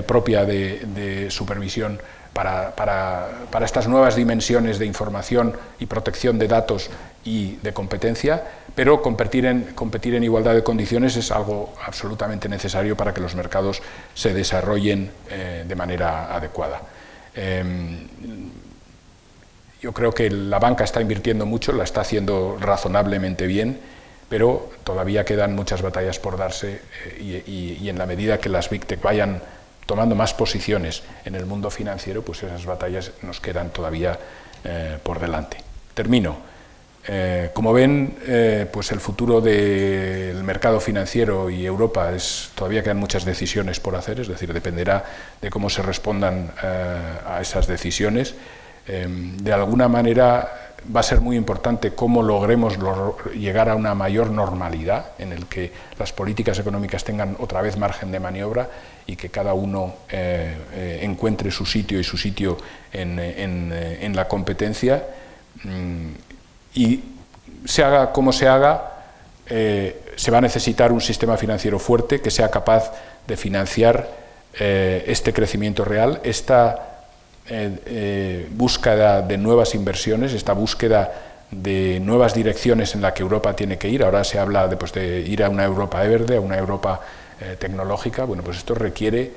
propia de supervisión para estas nuevas dimensiones de información y protección de datos y de competencia, pero competir en igualdad de condiciones es algo absolutamente necesario para que los mercados se desarrollen de manera adecuada. Yo creo que la banca está invirtiendo mucho, la está haciendo razonablemente bien, pero todavía quedan muchas batallas por darse y en la medida que las Big Tech vayan tomando más posiciones en el mundo financiero, pues esas batallas nos quedan todavía por delante. Termino. Como ven, pues el futuro del mercado financiero y Europa todavía quedan muchas decisiones por hacer, es decir, dependerá de cómo se respondan a esas decisiones. De alguna manera va a ser muy importante cómo logremos llegar a una mayor normalidad en el que las políticas económicas tengan otra vez margen de maniobra y que cada uno encuentre su sitio y su sitio en la competencia, y se haga como se haga, se va a necesitar un sistema financiero fuerte que sea capaz de financiar este crecimiento real, esta búsqueda de nuevas inversiones, esta búsqueda de nuevas direcciones en la que Europa tiene que ir. Ahora se habla de ir a una Europa verde, a una Europa tecnológica. Bueno, pues esto requiere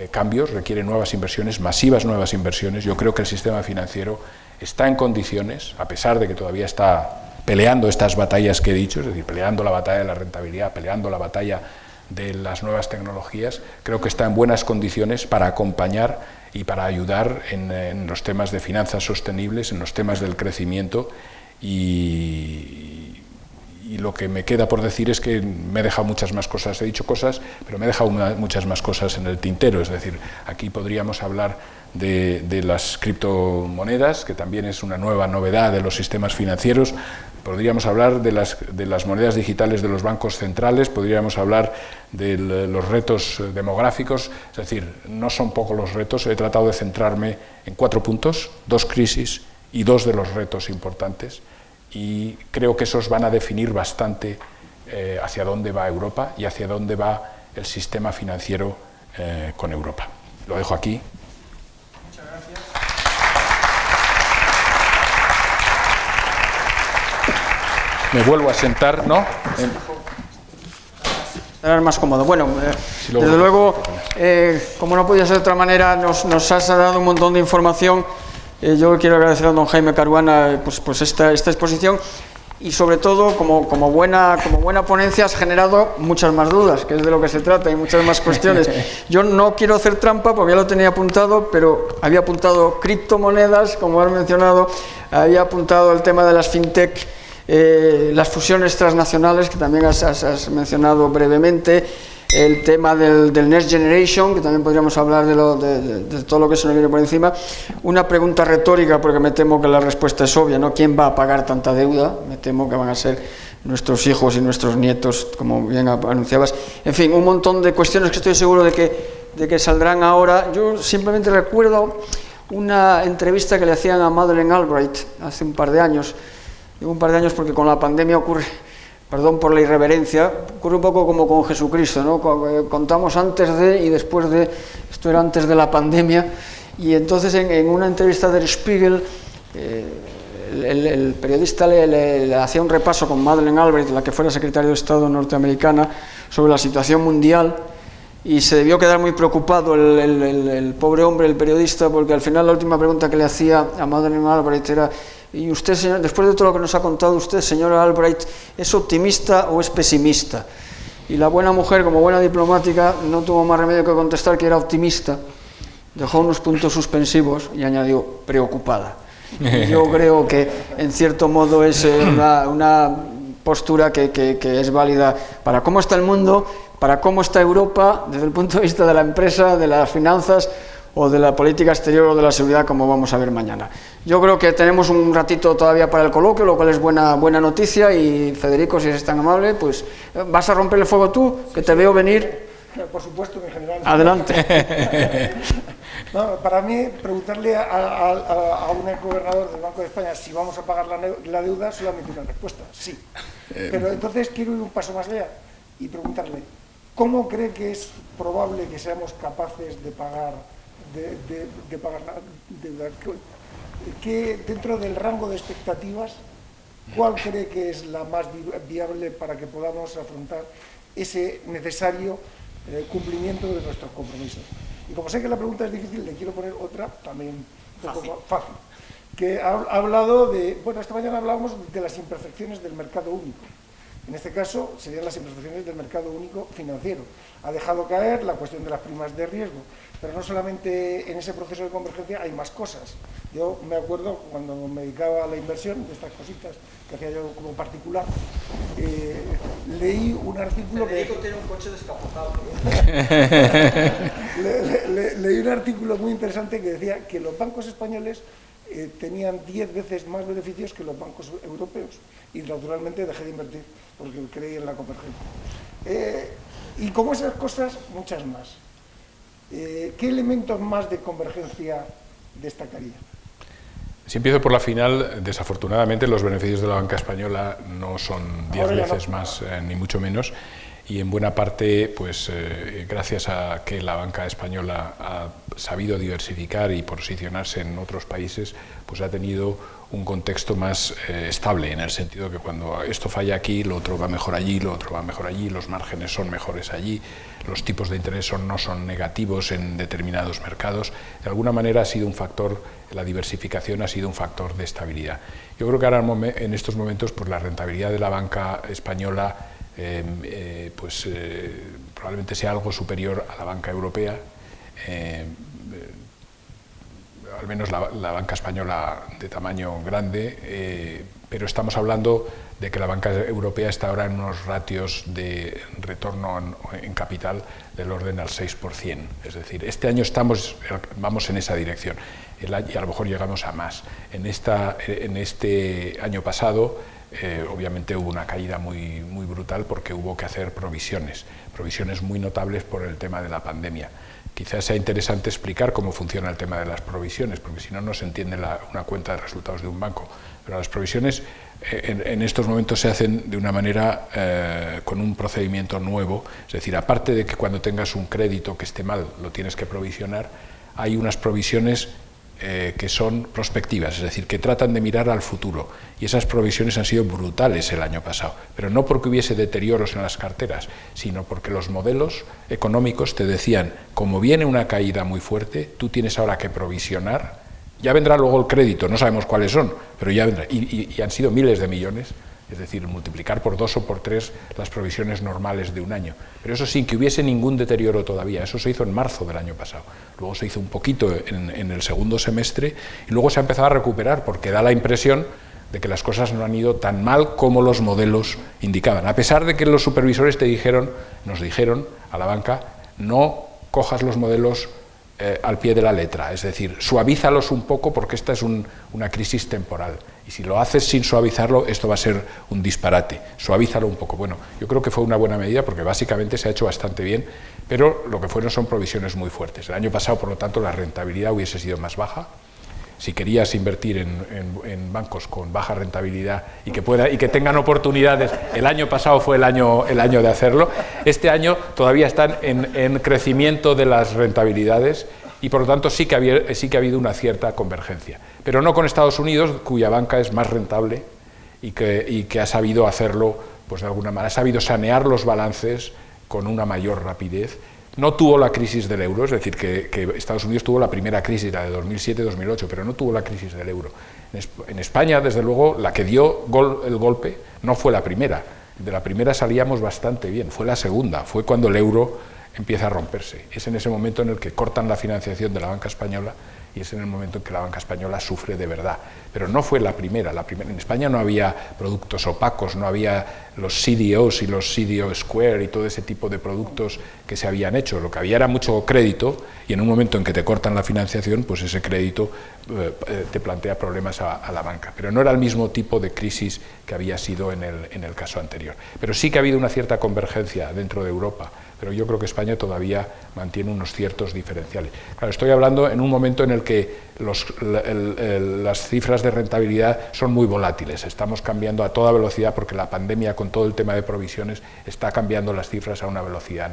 cambios, requiere nuevas inversiones, masivas nuevas inversiones. Yo creo que el sistema financiero está en condiciones, a pesar de que todavía está peleando estas batallas que he dicho, es decir, peleando la batalla de la rentabilidad, peleando la batalla de las nuevas tecnologías, creo que está en buenas condiciones para acompañar y para ayudar en los temas de finanzas sostenibles, en los temas del crecimiento, y lo que me queda por decir es que me he dejado muchas más cosas, he dicho cosas, pero me he dejado muchas más cosas en el tintero, es decir, aquí podríamos hablar de las criptomonedas, que también es una nueva novedad de los sistemas financieros. Podríamos hablar de las monedas digitales de los bancos centrales, podríamos hablar de los retos demográficos, es decir, no son pocos los retos. He tratado de centrarme en 4 puntos, 2 crisis y 2 de los retos importantes, y creo que esos van a definir bastante hacia dónde va Europa y hacia dónde va el sistema financiero con Europa. Lo dejo aquí. Muchas gracias. Me vuelvo a sentar, ¿no? Estarás más cómodo. Bueno, desde luego, como no podía ser de otra manera, nos has dado un montón de información. Yo quiero agradecer a don Jaime Caruana pues esta exposición, y sobre todo, como buena ponencia, has generado muchas más dudas, que es de lo que se trata, y muchas más cuestiones. Yo no quiero hacer trampa, porque ya lo tenía apuntado, pero había apuntado criptomonedas, como has mencionado, había apuntado el tema de las fintech, las fusiones transnacionales, que también has mencionado brevemente, el tema del Next Generation, que también podríamos hablar de todo lo que se nos viene por encima. Una pregunta retórica, porque me temo que la respuesta es obvia, ¿no? ¿Quién va a pagar tanta deuda? Me temo que van a ser nuestros hijos y nuestros nietos, como bien anunciabas. En fin, un montón de cuestiones que estoy seguro de que saldrán ahora. Yo simplemente recuerdo una entrevista que le hacían a Madeleine Albright hace un par de años. Digo un par de años porque con la pandemia ocurre, perdón por la irreverencia, ocurre un poco como con Jesucristo, ¿no? Contamos antes de y después de, esto era antes de la pandemia, y entonces en una entrevista del Spiegel, el periodista le hacía un repaso con Madeleine Albright, la que fuera secretaria de Estado norteamericana, sobre la situación mundial, y se debió quedar muy preocupado el pobre hombre, el periodista, porque al final la última pregunta que le hacía a Madeleine Albright era: Y usted, señor, después de todo lo que nos ha contado usted, señora Albright, ¿es optimista o es pesimista? Y la buena mujer, como buena diplomática, no tuvo más remedio que contestar que era optimista. Dejó unos puntos suspensivos y añadió preocupada. Y yo creo que, en cierto modo, es una postura que es válida para cómo está el mundo, para cómo está Europa, desde el punto de vista de la empresa, de las finanzas o de la política exterior o de la seguridad, como vamos a ver mañana. Yo creo que tenemos un ratito todavía para el coloquio, lo cual es buena noticia, y Federico, si eres tan amable, pues ¿vas a romper el fuego tú? Que te veo venir. Por supuesto, mi general. Adelante. No, para mí, preguntarle a un exgobernador del Banco de España si vamos a pagar la deuda, solamente una respuesta, sí. Pero entonces quiero ir un paso más allá y preguntarle, ¿cómo cree que es probable que seamos capaces de pagar la deuda? ¿Qué, dentro del rango de expectativas, cuál cree que es la más viable para que podamos afrontar ese necesario cumplimiento de nuestros compromisos? Y como sé que la pregunta es difícil, le quiero poner otra también un poco fácil. Que ha hablado de, bueno, esta mañana hablábamos de las imperfecciones del mercado único. En este caso serían las imperfecciones del mercado único financiero. Ha dejado caer la cuestión de las primas de riesgo, pero no solamente en ese proceso de convergencia hay más cosas. Yo me acuerdo cuando me dedicaba a la inversión, de estas cositas que hacía yo como particular, leí un artículo que... tiene un coche descapotado. Leí un artículo muy interesante que decía que los bancos españoles tenían 10 veces más beneficios que los bancos europeos, y naturalmente dejé de invertir porque creí en la convergencia. Y como esas cosas, muchas más. ¿Qué elementos más de convergencia destacaría? Si empiezo por la final, desafortunadamente los beneficios de la banca española no son 10 veces más, ni mucho menos, y en buena parte, pues gracias a que la banca española ha sabido diversificar y posicionarse en otros países, pues ha tenido un contexto más estable, en el sentido que cuando esto falla aquí, lo otro va mejor allí, lo otro va mejor allí, los márgenes son mejores allí, los tipos de interés no son negativos en determinados mercados. De alguna manera ha sido un factor, la diversificación ha sido un factor de estabilidad. Yo creo que ahora en estos momentos, pues la rentabilidad de la banca española probablemente sea algo superior a la banca europea, al menos la banca española de tamaño grande, pero estamos hablando de que la banca europea está ahora en unos ratios de retorno en capital del orden al 6%, es decir, este año vamos en esa dirección, y a lo mejor llegamos a más. En este año pasado, obviamente hubo una caída muy brutal porque hubo que hacer provisiones muy notables por el tema de la pandemia. Quizás sea interesante explicar cómo funciona el tema de las provisiones, porque si no, no se entiende una cuenta de resultados de un banco. Pero las provisiones en estos momentos se hacen de una manera con un procedimiento nuevo, es decir, aparte de que cuando tengas un crédito que esté mal lo tienes que provisionar, hay unas provisiones que son prospectivas, es decir, que tratan de mirar al futuro, y esas provisiones han sido brutales el año pasado, pero no porque hubiese deterioros en las carteras, sino porque los modelos económicos te decían, como viene una caída muy fuerte, tú tienes ahora que provisionar, ya vendrá luego el crédito, no sabemos cuáles son, pero ya vendrá, y han sido miles de millones, es decir, multiplicar por 2 o por 3 las provisiones normales de un año, pero eso sin que hubiese ningún deterioro todavía. Eso se hizo en marzo del año pasado, luego se hizo un poquito en el segundo semestre y luego se ha empezado a recuperar porque da la impresión de que las cosas no han ido tan mal como los modelos indicaban, a pesar de que los supervisores nos dijeron a la banca, no cojas los modelos al pie de la letra, es decir, suavízalos un poco porque esta es una crisis temporal y si lo haces sin suavizarlo esto va a ser un disparate, suavízalo un poco. Bueno, yo creo que fue una buena medida porque básicamente se ha hecho bastante bien, pero lo que fueron son provisiones muy fuertes. El año pasado, por lo tanto, la rentabilidad hubiese sido más baja. Si querías invertir en bancos con baja rentabilidad y que tengan oportunidades, el año pasado fue el año de hacerlo. Este año todavía están en crecimiento de las rentabilidades y por lo tanto sí que ha habido una cierta convergencia. Pero no con Estados Unidos, cuya banca es más rentable y que ha sabido hacerlo, pues de alguna manera, ha sabido sanear los balances con una mayor rapidez. no tuvo la crisis del euro, es decir, que Estados Unidos tuvo la primera crisis, la de 2007-2008, pero no tuvo la crisis del euro. En España, desde luego, la que dio el golpe no fue la primera. De la primera salíamos bastante bien, fue la segunda, fue cuando el euro empieza a romperse. Es en ese momento en el que cortan la financiación de la banca española y es en el momento en que la banca española sufre de verdad. Pero no fue la primera. En España no había productos opacos, no había los CDOs y los CDO Square y todo ese tipo de productos que se habían hecho. Lo que había era mucho crédito y en un momento en que te cortan la financiación, pues ese crédito te plantea problemas a la banca. Pero no era el mismo tipo de crisis que había sido en el caso anterior. Pero sí que ha habido una cierta convergencia dentro de Europa, pero yo creo que España todavía mantiene unos ciertos diferenciales. Claro, estoy hablando en un momento en el que las cifras de rentabilidad son muy volátiles, estamos cambiando a toda velocidad porque la pandemia con todo el tema de provisiones está cambiando las cifras a una velocidad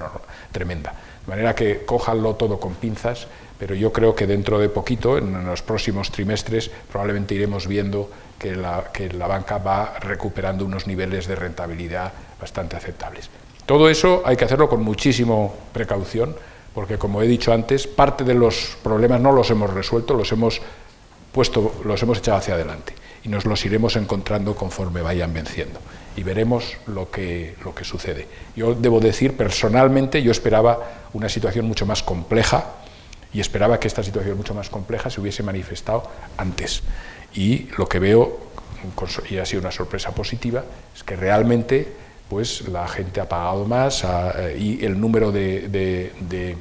tremenda. De manera que cójanlo todo con pinzas, pero yo creo que dentro de poquito, en los próximos trimestres, probablemente iremos viendo que la banca va recuperando unos niveles de rentabilidad bastante aceptables. Todo eso hay que hacerlo con muchísima precaución, porque como he dicho antes, parte de los problemas no los hemos resuelto, los hemos echado hacia adelante y nos los iremos encontrando conforme vayan venciendo y veremos lo que sucede. Yo debo decir, personalmente, yo esperaba una situación mucho más compleja y esperaba que esta situación mucho más compleja se hubiese manifestado antes. Y lo que veo, y ha sido una sorpresa positiva, es que realmente pues la gente ha pagado más y el número de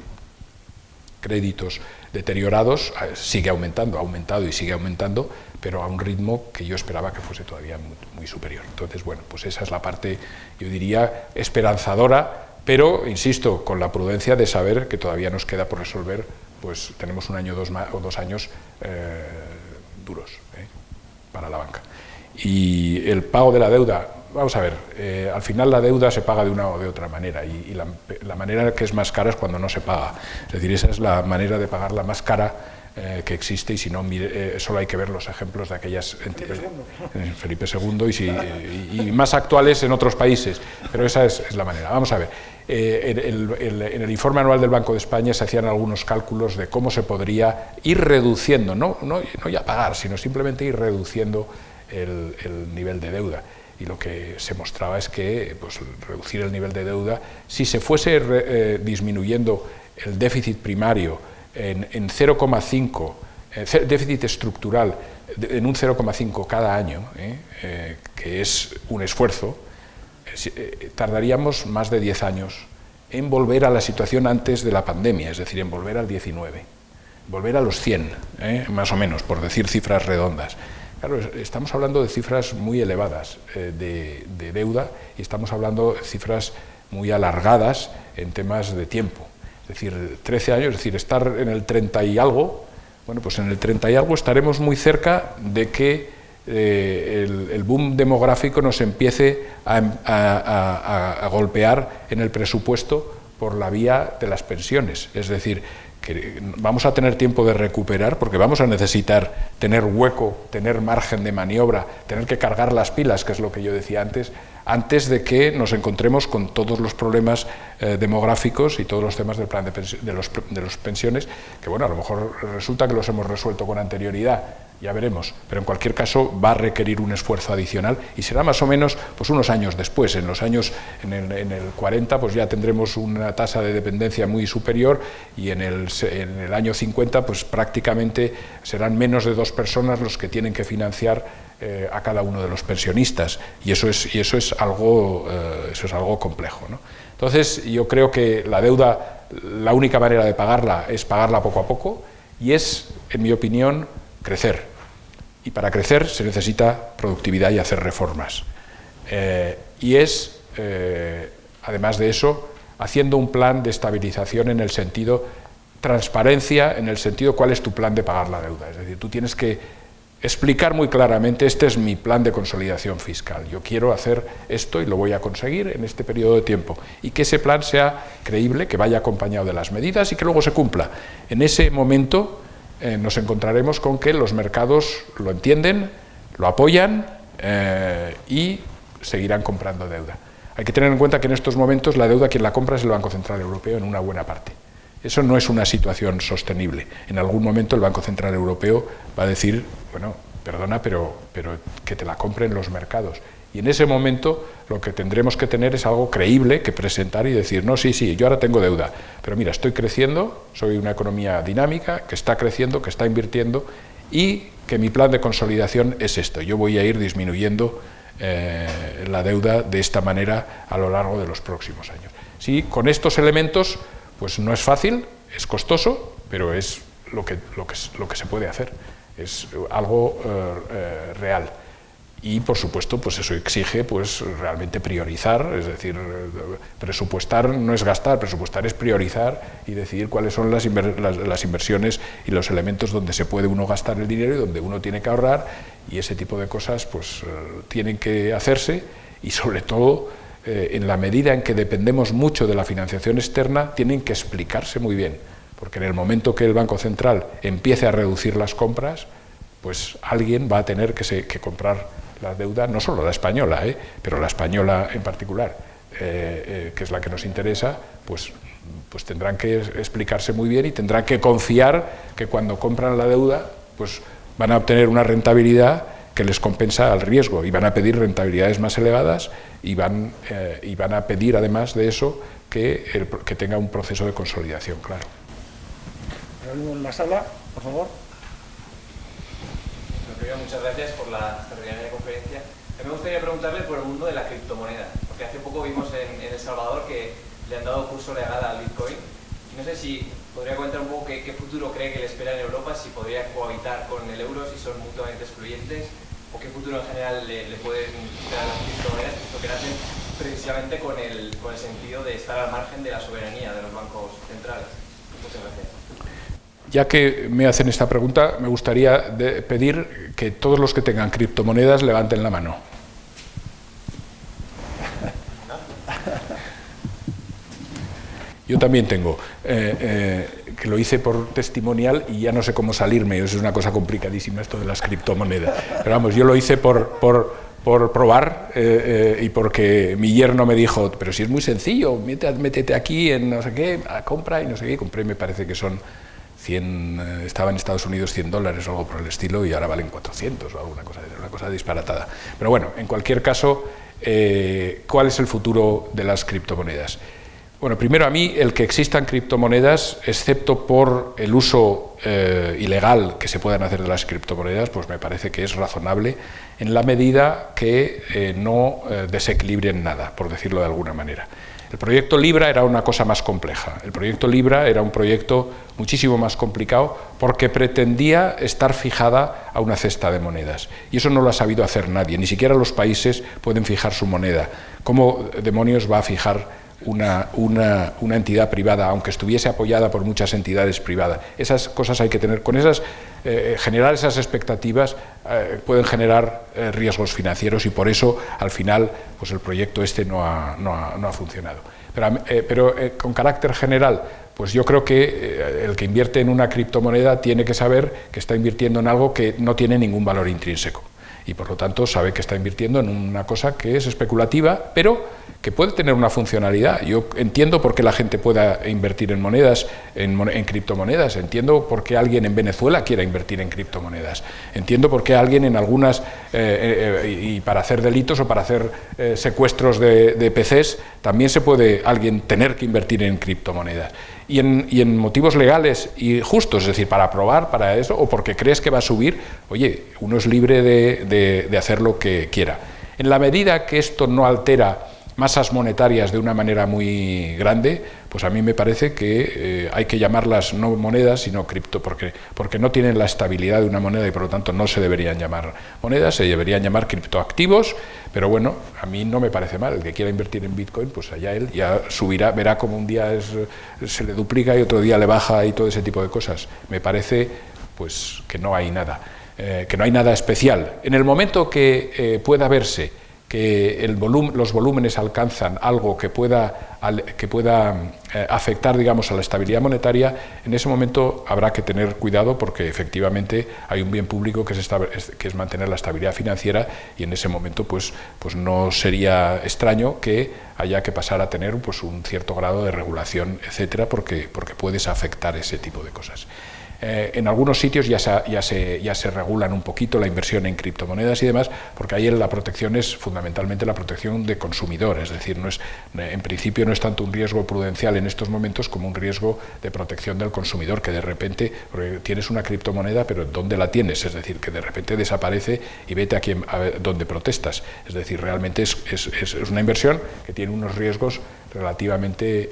créditos deteriorados sigue aumentando, ha aumentado y sigue aumentando, pero a un ritmo que yo esperaba que fuese todavía muy superior. Entonces, bueno, pues esa es la parte, yo diría, esperanzadora, pero, insisto, con la prudencia de saber que todavía nos queda por resolver, pues tenemos un año o dos años duros para la banca. Y el pago de la deuda, vamos a ver, al final la deuda se paga de una o de otra manera y la manera que es más cara es cuando no se paga. Es decir, esa es la manera de pagarla más cara que existe y si no, solo hay que ver los ejemplos de aquellas Felipe II y más actuales en otros países, pero esa es la manera. Vamos a ver, en el informe anual del Banco de España se hacían algunos cálculos de cómo se podría ir reduciendo, no ya pagar, sino simplemente ir reduciendo el nivel de deuda. Y lo que se mostraba es que pues, reducir el nivel de deuda, si se fuese disminuyendo el déficit primario en 0,5, déficit estructural en un 0,5 cada año, que es un esfuerzo, tardaríamos más de 10 años en volver a la situación antes de la pandemia, es decir, en volver al 19, volver a los 100, más o menos, por decir cifras redondas. Claro, estamos hablando de cifras muy elevadas de deuda y estamos hablando de cifras muy alargadas en temas de tiempo. Es decir, 13 años, es decir, estar en el 30 y algo, bueno, pues en el 30 y algo estaremos muy cerca de que el boom demográfico nos empiece a golpear en el presupuesto por la vía de las pensiones. Es decir, que vamos a tener tiempo de recuperar porque vamos a necesitar tener hueco, tener margen de maniobra, tener que cargar las pilas, que es lo que yo decía antes de que nos encontremos con todos los problemas demográficos y todos los temas del plan de los pensiones, que bueno, a lo mejor resulta que los hemos resuelto con anterioridad, ya veremos, pero en cualquier caso va a requerir un esfuerzo adicional y será más o menos pues unos años después. En el 40 pues ya tendremos una tasa de dependencia muy superior y en el año 50 pues prácticamente serán menos de 2 personas los que tienen que financiar a cada uno de los pensionistas y eso es algo complejo, ¿no? Entonces yo creo que la deuda, la única manera de pagarla es pagarla poco a poco y es, en mi opinión, crecer. Y para crecer se necesita productividad y hacer reformas. Y es, además de eso, haciendo un plan de estabilización en el sentido transparencia, en el sentido cuál es tu plan de pagar la deuda. Es decir, tú tienes que explicar muy claramente, este es mi plan de consolidación fiscal, yo quiero hacer esto y lo voy a conseguir en este periodo de tiempo. Y que ese plan sea creíble, que vaya acompañado de las medidas y que luego se cumpla. En ese momento nos encontraremos con que los mercados lo entienden, lo apoyan y seguirán comprando deuda. Hay que tener en cuenta que en estos momentos la deuda quien la compra es el Banco Central Europeo en una buena parte. Eso no es una situación sostenible. En algún momento el Banco Central Europeo va a decir, bueno, perdona, pero que te la compren los mercados. Y en ese momento lo que tendremos que tener es algo creíble que presentar y decir, no, sí, yo ahora tengo deuda, pero mira, estoy creciendo, soy una economía dinámica, que está creciendo, que está invirtiendo, y que mi plan de consolidación es esto. Yo voy a ir disminuyendo la deuda de esta manera a lo largo de los próximos años. Sí, con estos elementos, pues no es fácil, es costoso, pero es lo que se puede hacer, es algo real. Y, por supuesto, pues eso exige pues realmente priorizar, es decir, presupuestar no es gastar, presupuestar es priorizar y decidir cuáles son las inversiones y los elementos donde se puede uno gastar el dinero y donde uno tiene que ahorrar, y ese tipo de cosas pues tienen que hacerse, y sobre todo en la medida en que dependemos mucho de la financiación externa, tienen que explicarse muy bien, porque en el momento que el Banco Central empiece a reducir las compras, pues alguien va a tener que comprar la deuda, no solo la española, pero la española en particular, que es la que nos interesa, pues tendrán que explicarse muy bien y tendrán que confiar que cuando compran la deuda pues van a obtener una rentabilidad que les compensa al riesgo, y van a pedir rentabilidades más elevadas y van a pedir además de eso que tenga un proceso de consolidación, claro. En la sala, por favor. Muchas gracias por la extraordinaria conferencia. A mí me gustaría preguntarle por el mundo de la criptomoneda, porque hace poco vimos en El Salvador que le han dado curso legal al Bitcoin, y no sé si podría comentar un poco qué futuro cree que le espera en Europa, si podría cohabitar con el euro, si son mutuamente excluyentes, o qué futuro en general le pueden esperar a las criptomonedas, que nacen precisamente con el sentido de estar al margen de la soberanía de los bancos centrales. Muchas gracias. Ya que me hacen esta pregunta, me gustaría pedir que todos los que tengan criptomonedas levanten la mano. Yo también tengo, que lo hice por testimonial y ya no sé cómo salirme, es una cosa complicadísima esto de las criptomonedas. Pero vamos, yo lo hice por probar y porque mi yerno me dijo, pero si es muy sencillo, métete aquí en no sé qué, compra y no sé qué, y compré, me parece que son 100, estaba en Estados Unidos $100 o algo por el estilo, y ahora valen 400 o alguna cosa, una cosa disparatada. Pero bueno, en cualquier caso, ¿cuál es el futuro de las criptomonedas? Bueno, primero, a mí el que existan criptomonedas, excepto por el uso ilegal que se puedan hacer de las criptomonedas, pues me parece que es razonable en la medida que no desequilibren nada, por decirlo de alguna manera. El proyecto Libra era una cosa más compleja. El proyecto Libra era un proyecto muchísimo más complicado porque pretendía estar fijada a una cesta de monedas. Y eso no lo ha sabido hacer nadie, ni siquiera los países pueden fijar su moneda. ¿Cómo demonios va a fijar una entidad privada, aunque estuviese apoyada por muchas entidades privadas? Esas cosas hay que tener, con esas, generar esas expectativas pueden generar riesgos financieros, y por eso al final pues el proyecto este no ha funcionado. Pero con carácter general, pues yo creo que el que invierte en una criptomoneda tiene que saber que está invirtiendo en algo que no tiene ningún valor intrínseco, y por lo tanto sabe que está invirtiendo en una cosa que es especulativa, pero que puede tener una funcionalidad. Yo entiendo por qué la gente pueda invertir en monedas, en criptomonedas, entiendo por qué alguien en Venezuela quiera invertir en criptomonedas, entiendo por qué alguien en algunas, y para hacer delitos o para hacer secuestros de PCs, también se puede alguien tener que invertir en criptomonedas. Y en motivos legales y justos, es decir, para probar, para eso, o porque crees que va a subir, oye, uno es libre de hacer lo que quiera. En la medida que esto no altera masas monetarias de una manera muy grande, pues a mí me parece que hay que llamarlas no monedas, sino cripto, porque no tienen la estabilidad de una moneda y por lo tanto no se deberían llamar monedas, se deberían llamar criptoactivos, pero bueno, a mí no me parece mal. El que quiera invertir en Bitcoin, pues allá él ya subirá, verá como un día se le duplica y otro día le baja y todo ese tipo de cosas. Me parece pues que no hay nada especial. En el momento que pueda verse que los volúmenes alcanzan algo que pueda afectar, digamos, a la estabilidad monetaria, en ese momento habrá que tener cuidado porque efectivamente hay un bien público que es mantener la estabilidad financiera, y en ese momento pues no sería extraño que haya que pasar a tener pues un cierto grado de regulación, etcétera, porque puedes afectar ese tipo de cosas. En algunos sitios ya se regulan un poquito la inversión en criptomonedas y demás, porque ahí la protección es fundamentalmente la protección de consumidor, es decir, en principio no es tanto un riesgo prudencial en estos momentos como un riesgo de protección del consumidor, que de repente tienes una criptomoneda, pero ¿dónde la tienes? Es decir, que de repente desaparece y vete a donde protestas. Es decir, realmente es una inversión que tiene unos riesgos relativamente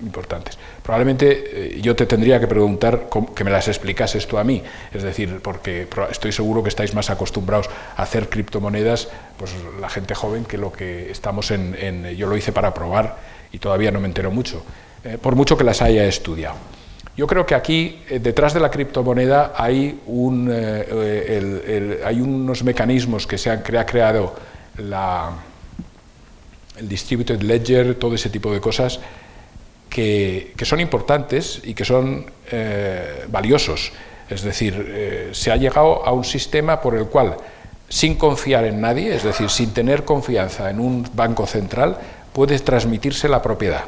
importantes. Probablemente yo te tendría que preguntar que me las explicases tú a mí, es decir, porque estoy seguro que estáis más acostumbrados a hacer criptomonedas, pues la gente joven, que lo que estamos yo lo hice para probar y todavía no me entero mucho, por mucho que las haya estudiado. Yo creo que aquí, detrás de la criptomoneda, hay unos mecanismos que ha creado el distributed ledger, todo ese tipo de cosas que son importantes y que son valiosos. Es decir, se ha llegado a un sistema por el cual, sin confiar en nadie, es decir, sin tener confianza en un banco central, puede transmitirse la propiedad.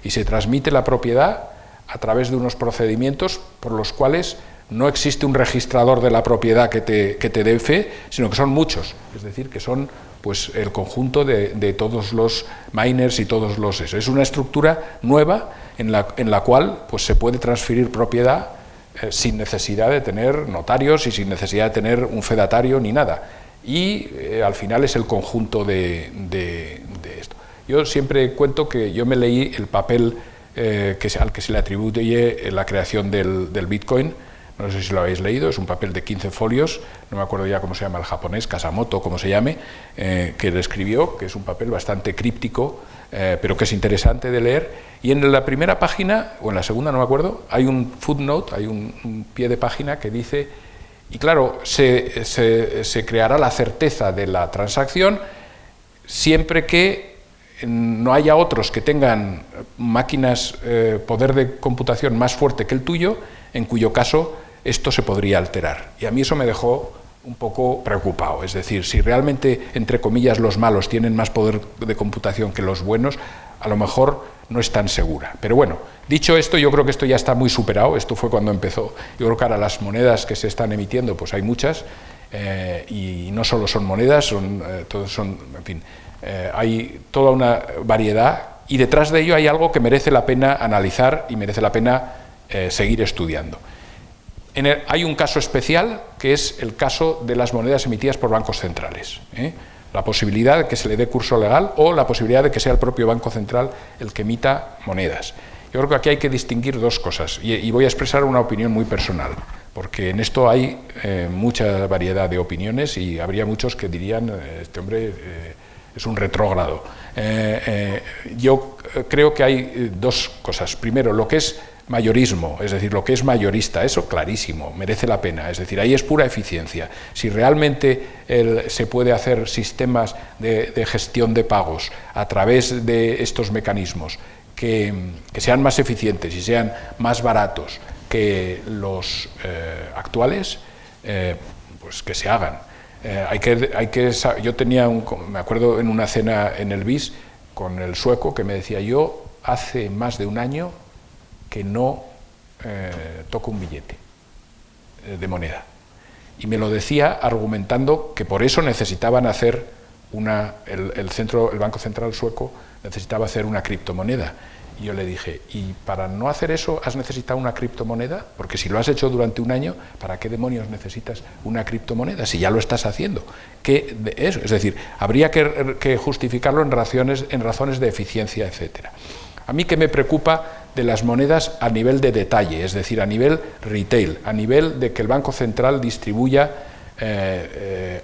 Y se transmite la propiedad a través de unos procedimientos por los cuales no existe un registrador de la propiedad que te dé fe, sino que son muchos. Es decir, que son pues el conjunto de todos los miners y todos los eso. Es una estructura nueva en la cual pues se puede transferir propiedad sin necesidad de tener notarios y sin necesidad de tener un fedatario ni nada. Y al final es el conjunto de esto. Yo siempre cuento que yo me leí el papel al que se le atribuye la creación del Bitcoin. No sé si lo habéis leído, es un papel de 15 folios, no me acuerdo ya cómo se llama el japonés, Kasamoto, como se llame, que lo escribió, que es un papel bastante críptico, pero que es interesante de leer. Y en la primera página, o en la segunda, no me acuerdo, hay un footnote, hay un pie de página que dice, y claro, se creará la certeza de la transacción siempre que no haya otros que tengan máquinas, poder de computación más fuerte que el tuyo, en cuyo caso esto se podría alterar. Y a mí eso me dejó un poco preocupado. Es decir, si realmente, entre comillas, los malos tienen más poder de computación que los buenos, a lo mejor no es tan segura. Pero bueno, dicho esto, yo creo que esto ya está muy superado. Esto fue cuando empezó. Yo creo que ahora las monedas que se están emitiendo, pues hay muchas, y no solo son monedas, todos son, en fin, hay toda una variedad, y detrás de ello hay algo que merece la pena analizar y merece la pena seguir estudiando. Hay un caso especial, que es el caso de las monedas emitidas por bancos centrales. La posibilidad de que se le dé curso legal o la posibilidad de que sea el propio Banco Central el que emita monedas. Yo creo que aquí hay que distinguir dos cosas, y voy a expresar una opinión muy personal, porque en esto hay mucha variedad de opiniones y habría muchos que dirían, este hombre es un retrógrado. Yo creo que hay dos cosas. Primero, lo que es mayorismo, es decir, lo que es mayorista, eso clarísimo, merece la pena, es decir, ahí es pura eficiencia. Si realmente se puede hacer sistemas de gestión de pagos a través de estos mecanismos que sean más eficientes y sean más baratos que los actuales, pues que se hagan. Yo tenía me acuerdo en una cena en el BIS con el sueco que me decía, yo hace más de un año que no toco un billete de moneda. Y me lo decía argumentando que por eso necesitaban hacer el Banco Central sueco necesitaba hacer una criptomoneda. Y yo le dije, ¿y para no hacer eso has necesitado una criptomoneda? Porque si lo has hecho durante un año, ¿para qué demonios necesitas una criptomoneda si ya lo estás haciendo? Es decir, habría que justificarlo en razones de eficiencia, etcétera. A mí que me preocupa de las monedas a nivel de detalle, es decir, a nivel retail, a nivel de que el Banco Central distribuya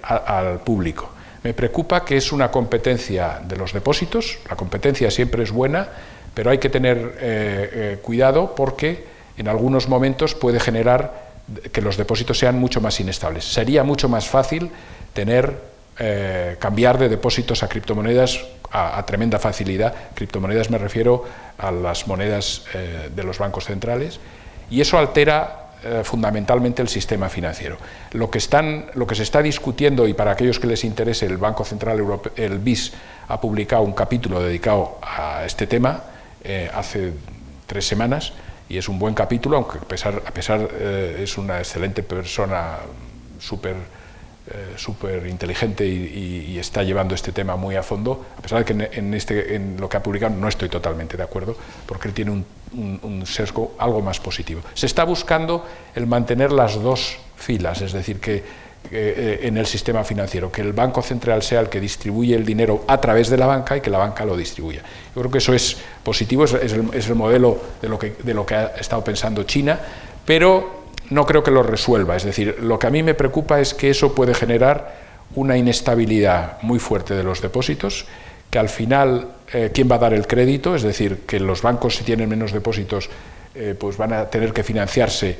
al público. Me preocupa que es una competencia de los depósitos, la competencia siempre es buena, pero hay que tener cuidado porque en algunos momentos puede generar que los depósitos sean mucho más inestables. Sería mucho más fácil tener cambiar de depósitos a criptomonedas a tremenda facilidad. Criptomonedas me refiero a las monedas de los bancos centrales, y eso altera fundamentalmente el sistema financiero. Lo que se está discutiendo, y para aquellos que les interese, el Banco Central Europeo, el BIS, ha publicado un capítulo dedicado a este tema hace 3 semanas, y es un buen capítulo, aunque a pesar es una excelente persona, súper inteligente, y está llevando este tema muy a fondo, a pesar de que en lo que ha publicado no estoy totalmente de acuerdo, porque él tiene un sesgo algo más positivo. Se está buscando el mantener las dos filas, es decir, que en el sistema financiero, que el Banco Central sea el que distribuye el dinero a través de la banca y que la banca lo distribuya. Yo creo que eso es positivo, es el modelo de lo que ha estado pensando China, pero no creo que lo resuelva. Es decir, lo que a mí me preocupa es que eso puede generar una inestabilidad muy fuerte de los depósitos, que al final, ¿quién va a dar el crédito? Es decir, que los bancos, si tienen menos depósitos, pues van a tener que financiarse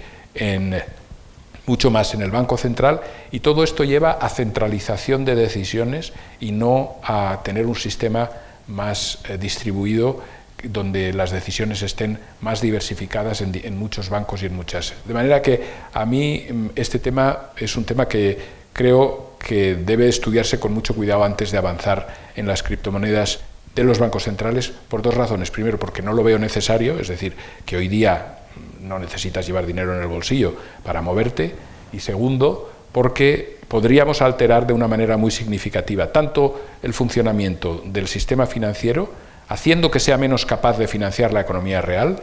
mucho más en el Banco Central, y todo esto lleva a centralización de decisiones y no a tener un sistema más distribuido, donde las decisiones estén más diversificadas en muchos bancos y en muchas. De manera que a mí este tema es un tema que creo que debe estudiarse con mucho cuidado antes de avanzar en las criptomonedas de los bancos centrales, por 2 razones. Primero, porque no lo veo necesario, es decir, que hoy día no necesitas llevar dinero en el bolsillo para moverte, y segundo, porque podríamos alterar de una manera muy significativa tanto el funcionamiento del sistema financiero, haciendo que sea menos capaz de financiar la economía real,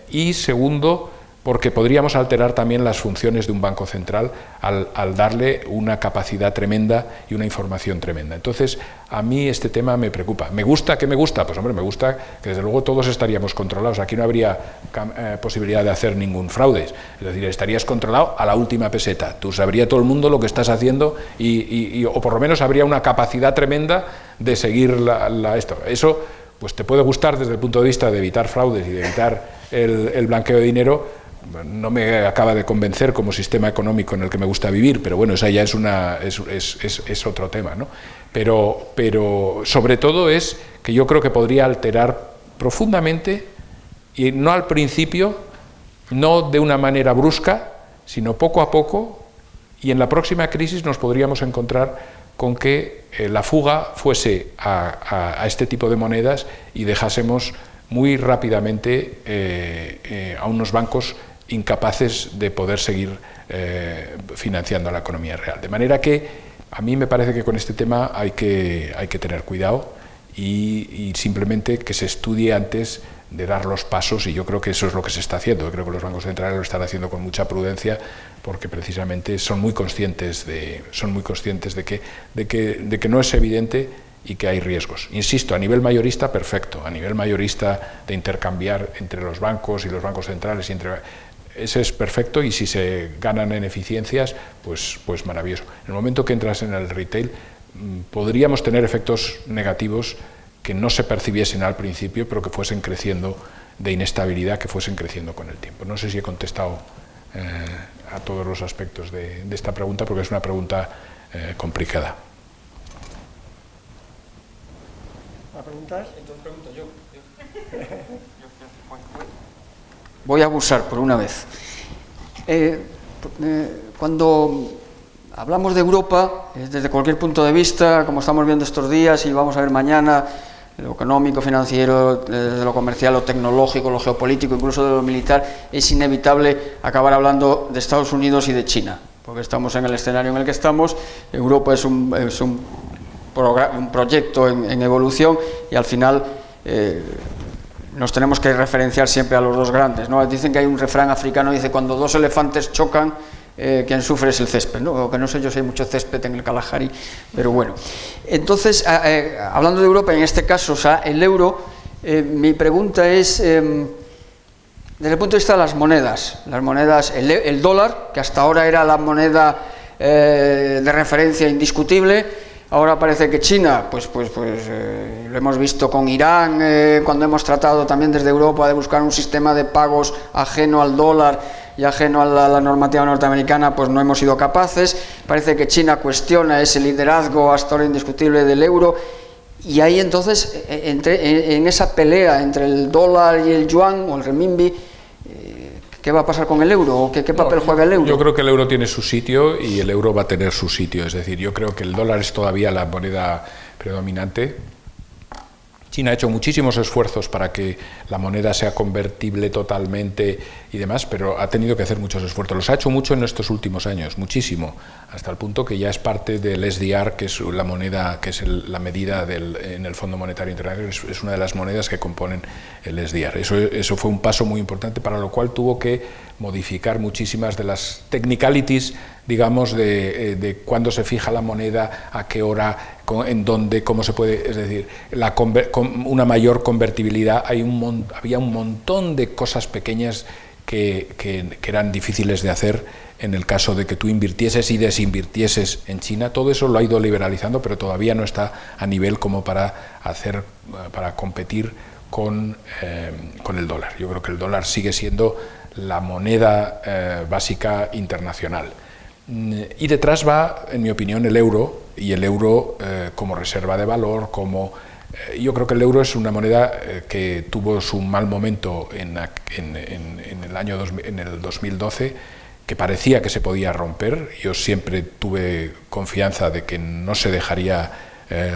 y segundo, porque podríamos alterar también las funciones de un banco central al darle una capacidad tremenda y una información tremenda. Entonces, a mí este tema me preocupa. ¿Me gusta? ¿Qué me gusta? Pues hombre, me gusta que desde luego todos estaríamos controlados. Aquí no habría posibilidad de hacer ningún fraude. Es decir, estarías controlado a la última peseta. Tú sabría todo el mundo lo que estás haciendo o por lo menos habría una capacidad tremenda de seguir esto. Eso pues te puede gustar desde el punto de vista de evitar fraudes y de evitar el blanqueo de dinero. No me acaba de convencer como sistema económico en el que me gusta vivir, pero bueno, esa ya es otro tema, ¿no? Pero sobre todo es que yo creo que podría alterar profundamente, y no al principio, no de una manera brusca, sino poco a poco, y en la próxima crisis nos podríamos encontrar con que la fuga fuese a este tipo de monedas y dejásemos muy rápidamente a unos bancos incapaces de poder seguir financiando a la economía real. De manera que a mí me parece que con este tema hay que tener cuidado y simplemente que se estudie antes de dar los pasos, y yo creo que eso es lo que se está haciendo. Yo creo que los bancos centrales lo están haciendo con mucha prudencia, porque precisamente son muy conscientes de que no es evidente y que hay riesgos. Insisto, a nivel mayorista, perfecto. A nivel mayorista de intercambiar entre los bancos y los bancos centrales, ese es perfecto, y si se ganan en eficiencias, pues maravilloso. En el momento que entras en el retail, podríamos tener efectos negativos que no se percibiesen al principio, pero que fuesen creciendo, de inestabilidad, que fuesen creciendo con el tiempo. No sé si he contestado a todos los aspectos de esta pregunta, porque es una pregunta complicada. ¿Me preguntas? Entonces pregunto yo. Voy a abusar por una vez. Cuando hablamos de Europa, desde cualquier punto de vista, como estamos viendo estos días y vamos a ver mañana, lo económico, financiero, de lo comercial, lo tecnológico, lo geopolítico, incluso de lo militar, es inevitable acabar hablando de Estados Unidos y de China, porque estamos en el escenario en el que estamos. Europa es un proyecto en evolución, y al final nos tenemos que referenciar siempre a los dos grandes, ¿no? Dicen que hay un refrán africano, dice: cuando 2 elefantes chocan, quien sufre es el césped, ¿no? O que no sé yo si hay mucho césped en el Kalahari, pero bueno. Entonces, hablando de Europa, en este caso, o sea, el euro, mi pregunta es, desde el punto de vista de las monedas, el dólar, que hasta ahora era la moneda de referencia indiscutible, ahora parece que China, pues lo hemos visto con Irán, cuando hemos tratado también desde Europa de buscar un sistema de pagos ajeno al dólar y ajeno a la normativa norteamericana, pues no hemos sido capaces. Parece que China cuestiona ese liderazgo hasta ahora indiscutible del euro, y ahí entonces, en esa pelea entre el dólar y el yuan o el renminbi, ¿qué va a pasar con el euro? ¿O qué papel juega el euro? Yo creo que el euro tiene su sitio y el euro va a tener su sitio. Es decir, yo creo que el dólar es todavía la moneda predominante. China ha hecho muchísimos esfuerzos para que la moneda sea convertible totalmente y demás, pero ha tenido que hacer muchos esfuerzos. Los ha hecho mucho en estos últimos años, muchísimo, hasta el punto que ya es parte del SDR, que es la moneda, que es la medida en el Fondo Monetario Internacional, es una de las monedas que componen el SDR. Eso fue un paso muy importante, para lo cual tuvo que modificar muchísimas de las technicalities, digamos, de cuándo se fija la moneda, a qué hora, en dónde, cómo se puede, es decir, una mayor convertibilidad. Había un montón de cosas pequeñas que eran difíciles de hacer en el caso de que tú invirtieses y desinvirtieses en China. Todo eso lo ha ido liberalizando, pero todavía no está a nivel como para competir con el dólar. Yo creo que el dólar sigue siendo la moneda básica internacional. Y detrás va, en mi opinión, el euro, y el euro como reserva de valor, yo creo que el euro es una moneda que tuvo su mal momento en el 2012, que parecía que se podía romper. Yo siempre tuve confianza de que no se dejaría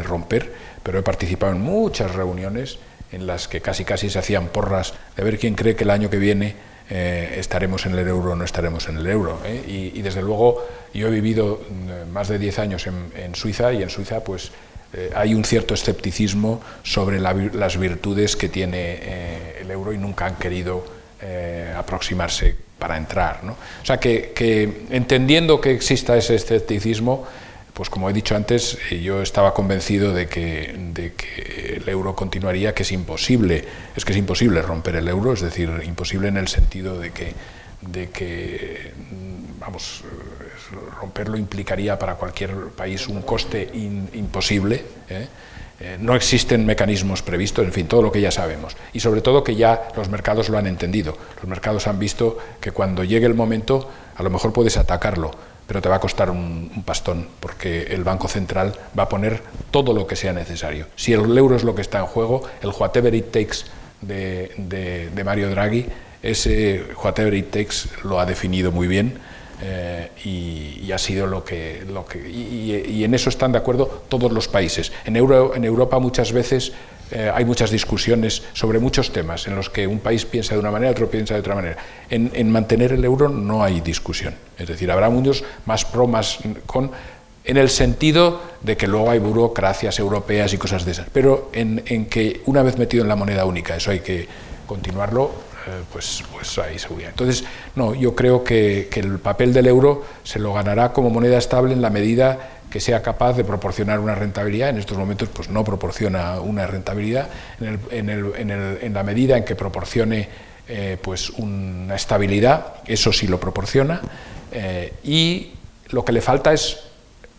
romper, pero he participado en muchas reuniones en las que casi se hacían porras de ver quién cree que el año que viene estaremos en el euro o no estaremos en el euro. Y desde luego yo he vivido más de 10 años en Suiza, y en Suiza pues hay un cierto escepticismo sobre las virtudes que tiene el euro, y nunca han querido aproximarse para entrar, ¿no? O sea que entendiendo que exista ese escepticismo, pues como he dicho antes, yo estaba convencido de que el euro continuaría, que es imposible romper el euro, es decir, imposible en el sentido de que vamos, romperlo implicaría para cualquier país un coste imposible, no existen mecanismos previstos, en fin, todo lo que ya sabemos, y sobre todo que ya los mercados lo han entendido. Los mercados han visto que cuando llegue el momento, a lo mejor puedes atacarlo, pero te va a costar un pastón, porque el Banco Central va a poner todo lo que sea necesario. Si el euro es lo que está en juego, el whatever it takes de Mario Draghi, ese whatever it takes lo ha definido muy bien, y ha sido y en eso están de acuerdo todos los países. En Europa muchas veces hay muchas discusiones sobre muchos temas en los que un país piensa de una manera, otro piensa de otra manera. En mantener el euro no hay discusión, es decir, habrá muchos más pro, más con, en el sentido de que luego hay burocracias europeas y cosas de esas, pero en que una vez metido en la moneda única, eso hay que continuarlo, pues hay seguridad. Entonces, no, yo creo que el papel del euro se lo ganará como moneda estable en la medida que sea capaz de proporcionar una rentabilidad. En estos momentos pues no proporciona una rentabilidad. En la medida en que proporcione pues una estabilidad, eso sí lo proporciona, y lo que le falta es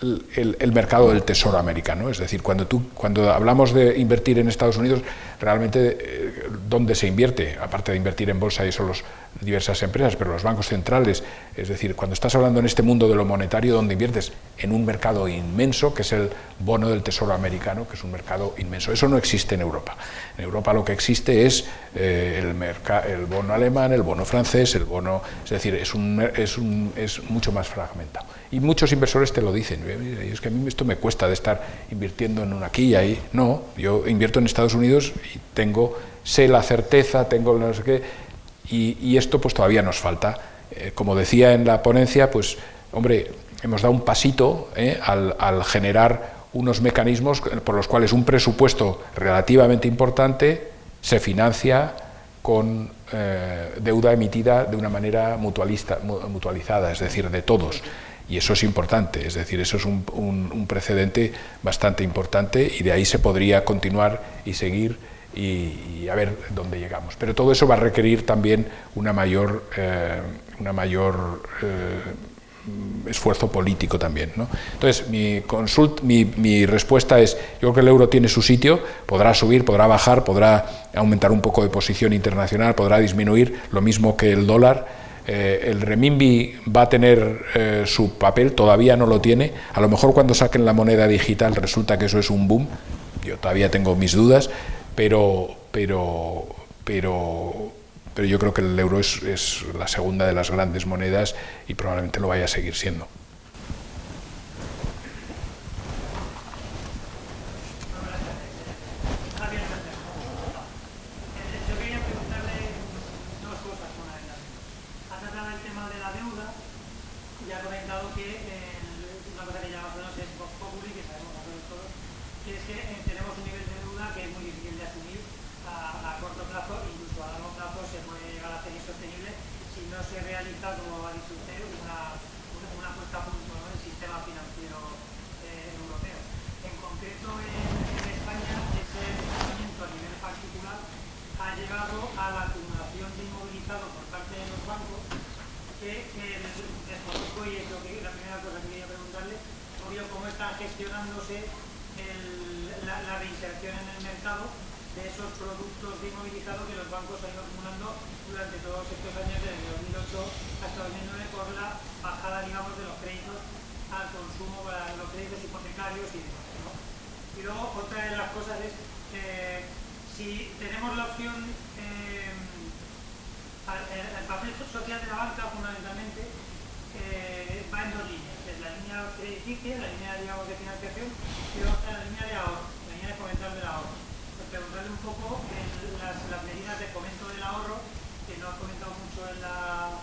el mercado del tesoro americano. Es decir, cuando hablamos de invertir en Estados Unidos, realmente ¿dónde se invierte? Aparte de invertir en bolsa, y eso las diversas empresas, pero los bancos centrales. Es decir, cuando estás hablando en este mundo de lo monetario, ¿dónde inviertes? En un mercado inmenso, que es el bono del tesoro americano, que es un mercado inmenso. Eso no existe en Europa. En Europa lo que existe es el bono alemán, el bono francés, el bono... Es decir, es mucho más fragmentado. Y muchos inversores te lo dicen. Es que a mí esto me cuesta de estar invirtiendo en aquí y ahí. No, yo invierto en Estados Unidos y sé la certeza, tengo no sé qué, y esto pues todavía nos falta. Como decía en la ponencia, pues hombre, hemos dado un pasito al generar unos mecanismos por los cuales un presupuesto relativamente importante se financia con deuda emitida de una manera mutualizada, es decir, de todos. Y eso es importante, es decir, eso es un precedente bastante importante, y de ahí se podría continuar y seguir y a ver dónde llegamos. Pero todo eso va a requerir también una mayor esfuerzo político también, ¿no? Entonces, mi respuesta es, yo creo que el euro tiene su sitio, podrá subir, podrá bajar, podrá aumentar un poco de posición internacional, podrá disminuir, lo mismo que el dólar. El renminbi va a tener su papel, todavía no lo tiene, a lo mejor cuando saquen la moneda digital resulta que eso es un boom, yo todavía tengo mis dudas, pero yo creo que el euro es la segunda de las grandes monedas y probablemente lo vaya a seguir siendo. gestionándose la reinserción en el mercado de esos productos de inmovilizado que los bancos han ido acumulando durante todos estos años, desde 2008 hasta 2009, por la bajada, digamos, de los créditos al consumo, los créditos hipotecarios y demás, ¿no? Y luego, otra de las cosas es, si tenemos la opción, el papel social de la banca, fundamentalmente, va en dos líneas. La línea crediticia, la línea, digamos, de financiación, y luego está la línea de ahorro, la línea de fomentar del ahorro. Pues preguntarle un poco las medidas de fomento del ahorro, que no ha comentado mucho en la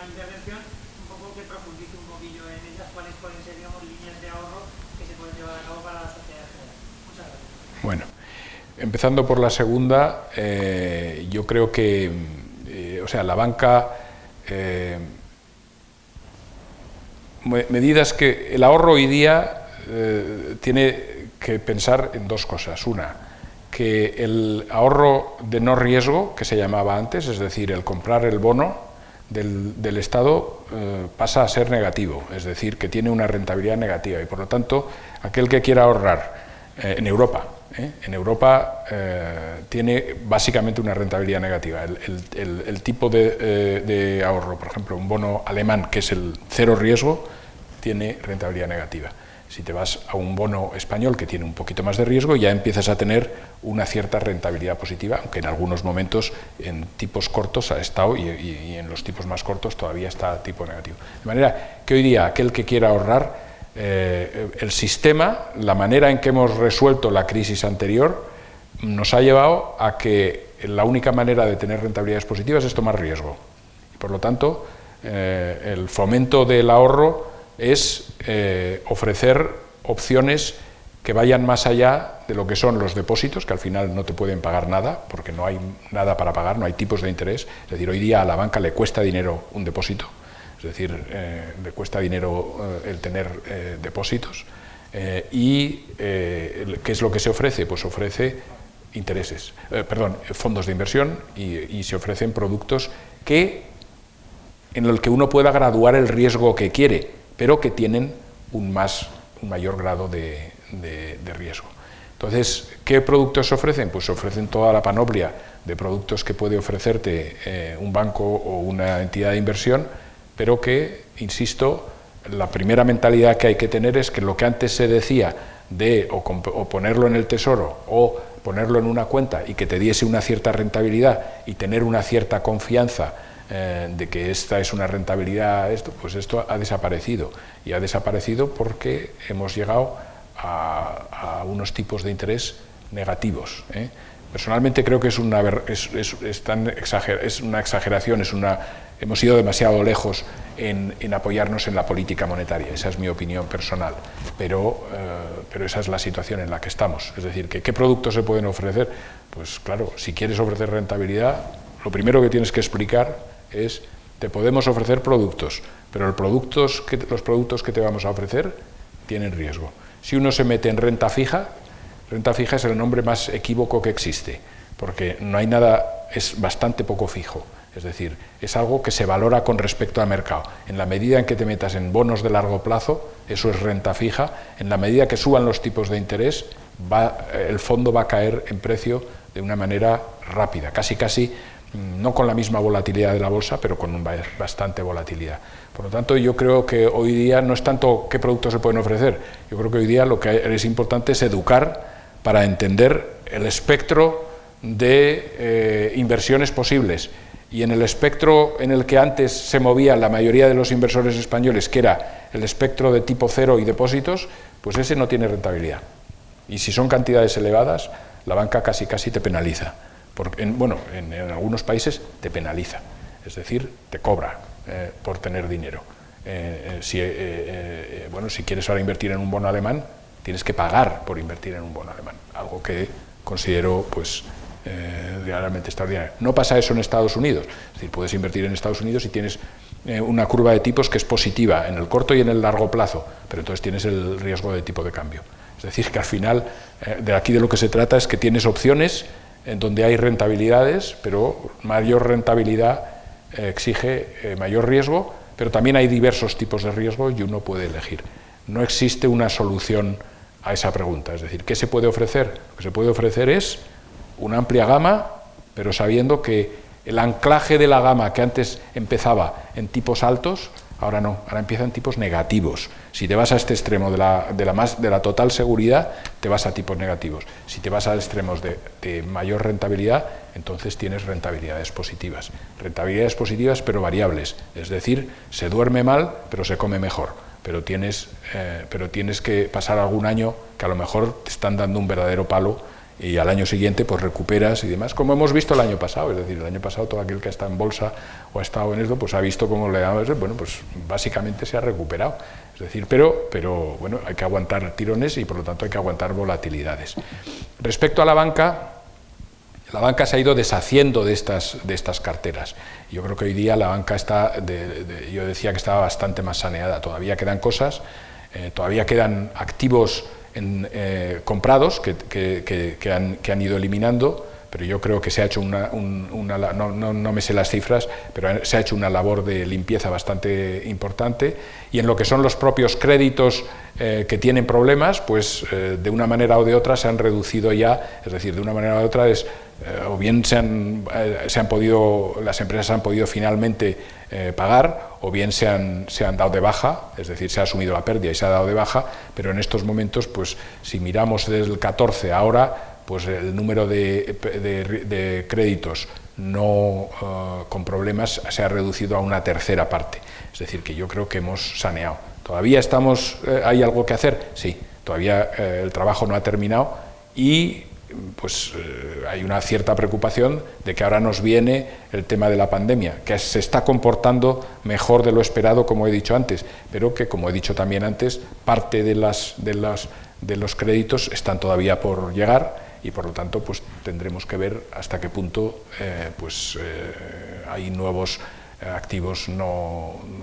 intervención, un poco que profundice un poquillo en ellas, cuáles pueden ser, digamos, líneas de ahorro que se pueden llevar a cabo para la sociedad en general. Muchas gracias. Bueno, empezando por la segunda, yo creo que, o sea, la banca... medidas que el ahorro hoy día tiene que pensar en dos cosas. Una, que el ahorro de no riesgo, que se llamaba antes, es decir, el comprar el bono del Estado, pasa a ser negativo, es decir, que tiene una rentabilidad negativa y por lo tanto aquel que quiera ahorrar en Europa tiene básicamente una rentabilidad negativa. El tipo de ahorro, por ejemplo, un bono alemán, que es el cero riesgo, tiene rentabilidad negativa. Si te vas a un bono español que tiene un poquito más de riesgo, ya empiezas a tener una cierta rentabilidad positiva, aunque en algunos momentos en tipos cortos ha estado y en los tipos más cortos todavía está a tipo negativo. De manera que hoy día aquel que quiera ahorrar, el sistema, la manera en que hemos resuelto la crisis anterior, nos ha llevado a que la única manera de tener rentabilidades positivas es tomar riesgo. Y por lo tanto, el fomento del ahorro es ofrecer opciones que vayan más allá de lo que son los depósitos, que al final no te pueden pagar nada, porque no hay nada para pagar, no hay tipos de interés. Es decir, hoy día a la banca le cuesta dinero un depósito, es decir, le cuesta dinero el tener depósitos. ¿Qué es lo que se ofrece? Pues ofrece fondos de inversión y se ofrecen productos en el que uno pueda graduar el riesgo que quiere, pero que tienen un mayor grado de riesgo. Entonces, ¿qué productos se ofrecen? Pues se ofrecen toda la panoplia de productos que puede ofrecerte un banco o una entidad de inversión, pero que, insisto, la primera mentalidad que hay que tener es que lo que antes se decía de o ponerlo en el tesoro o ponerlo en una cuenta y que te diese una cierta rentabilidad y tener una cierta confianza de que esta es una rentabilidad, pues esto ha desaparecido, y ha desaparecido porque hemos llegado a unos tipos de interés negativos. Personalmente creo que es una exageración, hemos ido demasiado lejos en apoyarnos en la política monetaria, esa es mi opinión personal, pero esa es la situación en la que estamos. Es decir, ¿qué productos se pueden ofrecer? Pues claro, si quieres ofrecer rentabilidad, lo primero que tienes que explicar es, te podemos ofrecer productos, pero los productos que te vamos a ofrecer tienen riesgo. Si uno se mete en renta fija es el nombre más equívoco que existe, porque no hay nada, es bastante poco fijo. Es decir, es algo que se valora con respecto al mercado. En la medida en que te metas en bonos de largo plazo, eso es renta fija. En la medida que suban los tipos de interés, el fondo va a caer en precio de una manera rápida, casi no con la misma volatilidad de la bolsa, pero con bastante volatilidad. Por lo tanto, yo creo que hoy día no es tanto qué productos se pueden ofrecer, yo creo que hoy día lo que es importante es educar para entender el espectro de inversiones posibles. Y en el espectro en el que antes se movía la mayoría de los inversores españoles, que era el espectro de tipo cero y depósitos, pues ese no tiene rentabilidad. Y si son cantidades elevadas, la banca casi te penaliza. En algunos países te penaliza, es decir, te cobra por tener dinero. Si quieres ahora invertir en un bono alemán, tienes que pagar por invertir en un bono alemán, algo que considero realmente extraordinario. No pasa eso en Estados Unidos, es decir, puedes invertir en Estados Unidos y tienes una curva de tipos que es positiva en el corto y en el largo plazo, pero entonces tienes el riesgo de tipo de cambio. Es decir, que al final, de aquí de lo que se trata es que tienes opciones en donde hay rentabilidades, pero mayor rentabilidad exige mayor riesgo, pero también hay diversos tipos de riesgo y uno puede elegir. No existe una solución a esa pregunta. Es decir, ¿qué se puede ofrecer? Lo que se puede ofrecer es una amplia gama, pero sabiendo que el anclaje de la gama que antes empezaba en tipos altos, ahora no, ahora empieza en tipos negativos. Si te vas a este extremo de la total seguridad, te vas a tipos negativos. Si te vas a extremos de mayor rentabilidad, entonces tienes rentabilidades positivas. Rentabilidades positivas pero variables, es decir, se duerme mal pero se come mejor. Pero tienes que pasar algún año que a lo mejor te están dando un verdadero palo y al año siguiente pues recuperas y demás, como hemos visto el año pasado. Es decir, el año pasado todo aquel que está en bolsa o ha estado en esto, pues ha visto cómo pues básicamente se ha recuperado. Es decir, pero bueno, hay que aguantar tirones y por lo tanto hay que aguantar volatilidades. Respecto a la banca se ha ido deshaciendo de estas carteras. Yo creo que hoy día la banca está, yo decía que estaba bastante más saneada. Todavía quedan cosas, todavía quedan activos comprados que han ido eliminando, pero yo creo que se ha hecho no me sé las cifras, pero se ha hecho una labor de limpieza bastante importante. Y en lo que son los propios créditos que tienen problemas, pues de una manera o de otra se han reducido ya. Es decir, de una manera o de otra o bien las empresas han podido finalmente pagar, o bien se han dado de baja, es decir, se ha asumido la pérdida y se ha dado de baja, pero en estos momentos, pues si miramos desde el 14 ahora, pues el número de créditos con problemas se ha reducido a una tercera parte. Es decir, que yo creo que hemos saneado. ¿Todavía hay algo que hacer? Sí, todavía el trabajo no ha terminado y pues hay una cierta preocupación de que ahora nos viene el tema de la pandemia, que se está comportando mejor de lo esperado, como he dicho antes, pero que, como he dicho también antes, parte de los créditos están todavía por llegar y, por lo tanto, pues tendremos que ver hasta qué punto hay nuevos activos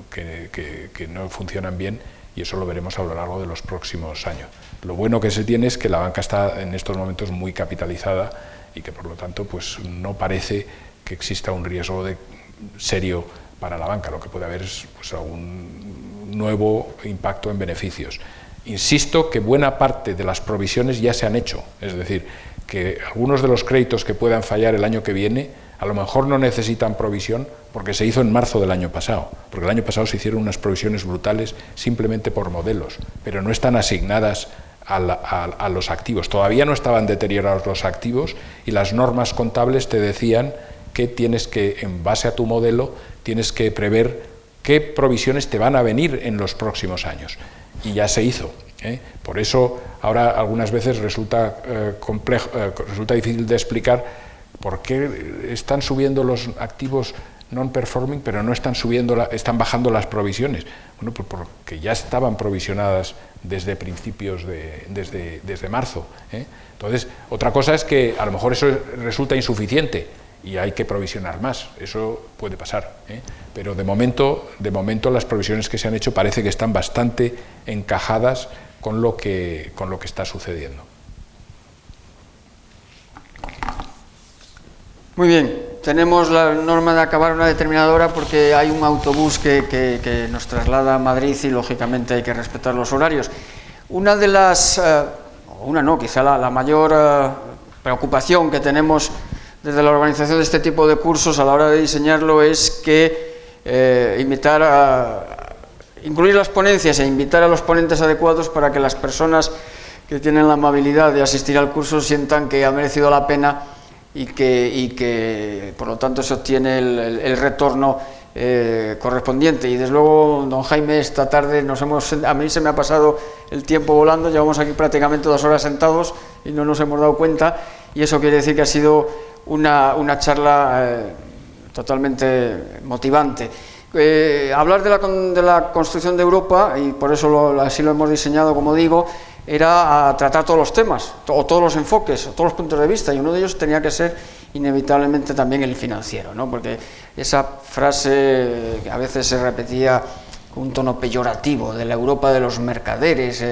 que no funcionan bien, y eso lo veremos a lo largo de los próximos años. Lo bueno que se tiene es que la banca está en estos momentos muy capitalizada y que, por lo tanto, pues no parece que exista un riesgo serio para la banca. Lo que puede haber es pues, algún nuevo impacto en beneficios. Insisto que buena parte de las provisiones ya se han hecho, es decir, que algunos de los créditos que puedan fallar el año que viene a lo mejor no necesitan provisión porque se hizo en marzo del año pasado, porque el año pasado se hicieron unas provisiones brutales simplemente por modelos, pero no están asignadas a los activos. Todavía no estaban deteriorados los activos y las normas contables te decían que tienes que, en base a tu modelo, tienes que prever qué provisiones te van a venir en los próximos años. Y ya se hizo. Por eso ahora algunas veces resulta difícil de explicar por qué están subiendo los activos non-performing, pero no están bajando las provisiones. Bueno, pues porque ya estaban provisionadas desde principios desde marzo. Entonces, otra cosa es que a lo mejor eso resulta insuficiente y hay que provisionar más. Eso puede pasar. Pero de momento las provisiones que se han hecho parece que están bastante encajadas con lo que está sucediendo. Muy bien. tenemos la norma de acabar a una determinada hora porque hay un autobús que nos traslada a Madrid y lógicamente hay que respetar los horarios. Una de las, quizá la mayor preocupación que tenemos desde la organización de este tipo de cursos a la hora de diseñarlo es que incluir las ponencias e invitar a los ponentes adecuados para que las personas que tienen la amabilidad de asistir al curso sientan que ha merecido la pena y que por lo tanto se obtiene el retorno correspondiente. Y desde luego, don Jaime, esta tarde a mí se me ha pasado el tiempo volando, llevamos aquí prácticamente 2 horas sentados y no nos hemos dado cuenta, y eso quiere decir que ha sido una charla totalmente motivante. Hablar de la construcción de Europa, y por eso así lo hemos diseñado, como digo, era a tratar todos los temas, o todos los enfoques, o todos los puntos de vista, y uno de ellos tenía que ser inevitablemente también el financiero, ¿no? Porque esa frase que a veces se repetía con un tono peyorativo de la Europa de los mercaderes,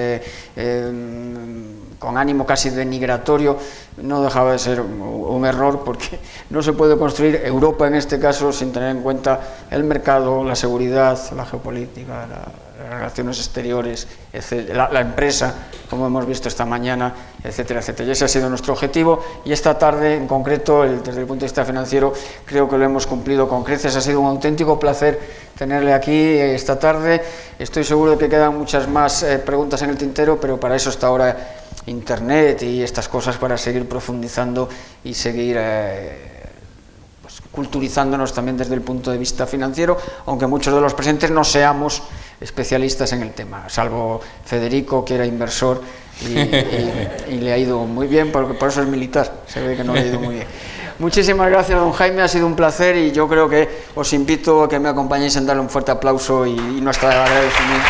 con ánimo casi denigratorio, no dejaba de ser un error, porque no se puede construir Europa en este caso sin tener en cuenta el mercado, la seguridad, la geopolítica, las relaciones exteriores, etcétera, la empresa, como hemos visto esta mañana, etcétera, etcétera. Y ese ha sido nuestro objetivo, y esta tarde en concreto, desde el punto de vista financiero, creo que lo hemos cumplido con creces. Ha sido un auténtico placer tenerle aquí esta tarde. Estoy seguro de que quedan muchas más preguntas en el tintero, pero para eso está ahora Internet y estas cosas, para seguir profundizando y seguir culturizándonos también desde el punto de vista financiero, aunque muchos de los presentes no seamos especialistas en el tema, salvo Federico, que era inversor y le ha ido muy bien, porque por eso es militar, se ve que no le ha ido muy bien. Muchísimas gracias, don Jaime, ha sido un placer, y yo creo que os invito a que me acompañéis en darle un fuerte aplauso y nuestro agradecimiento.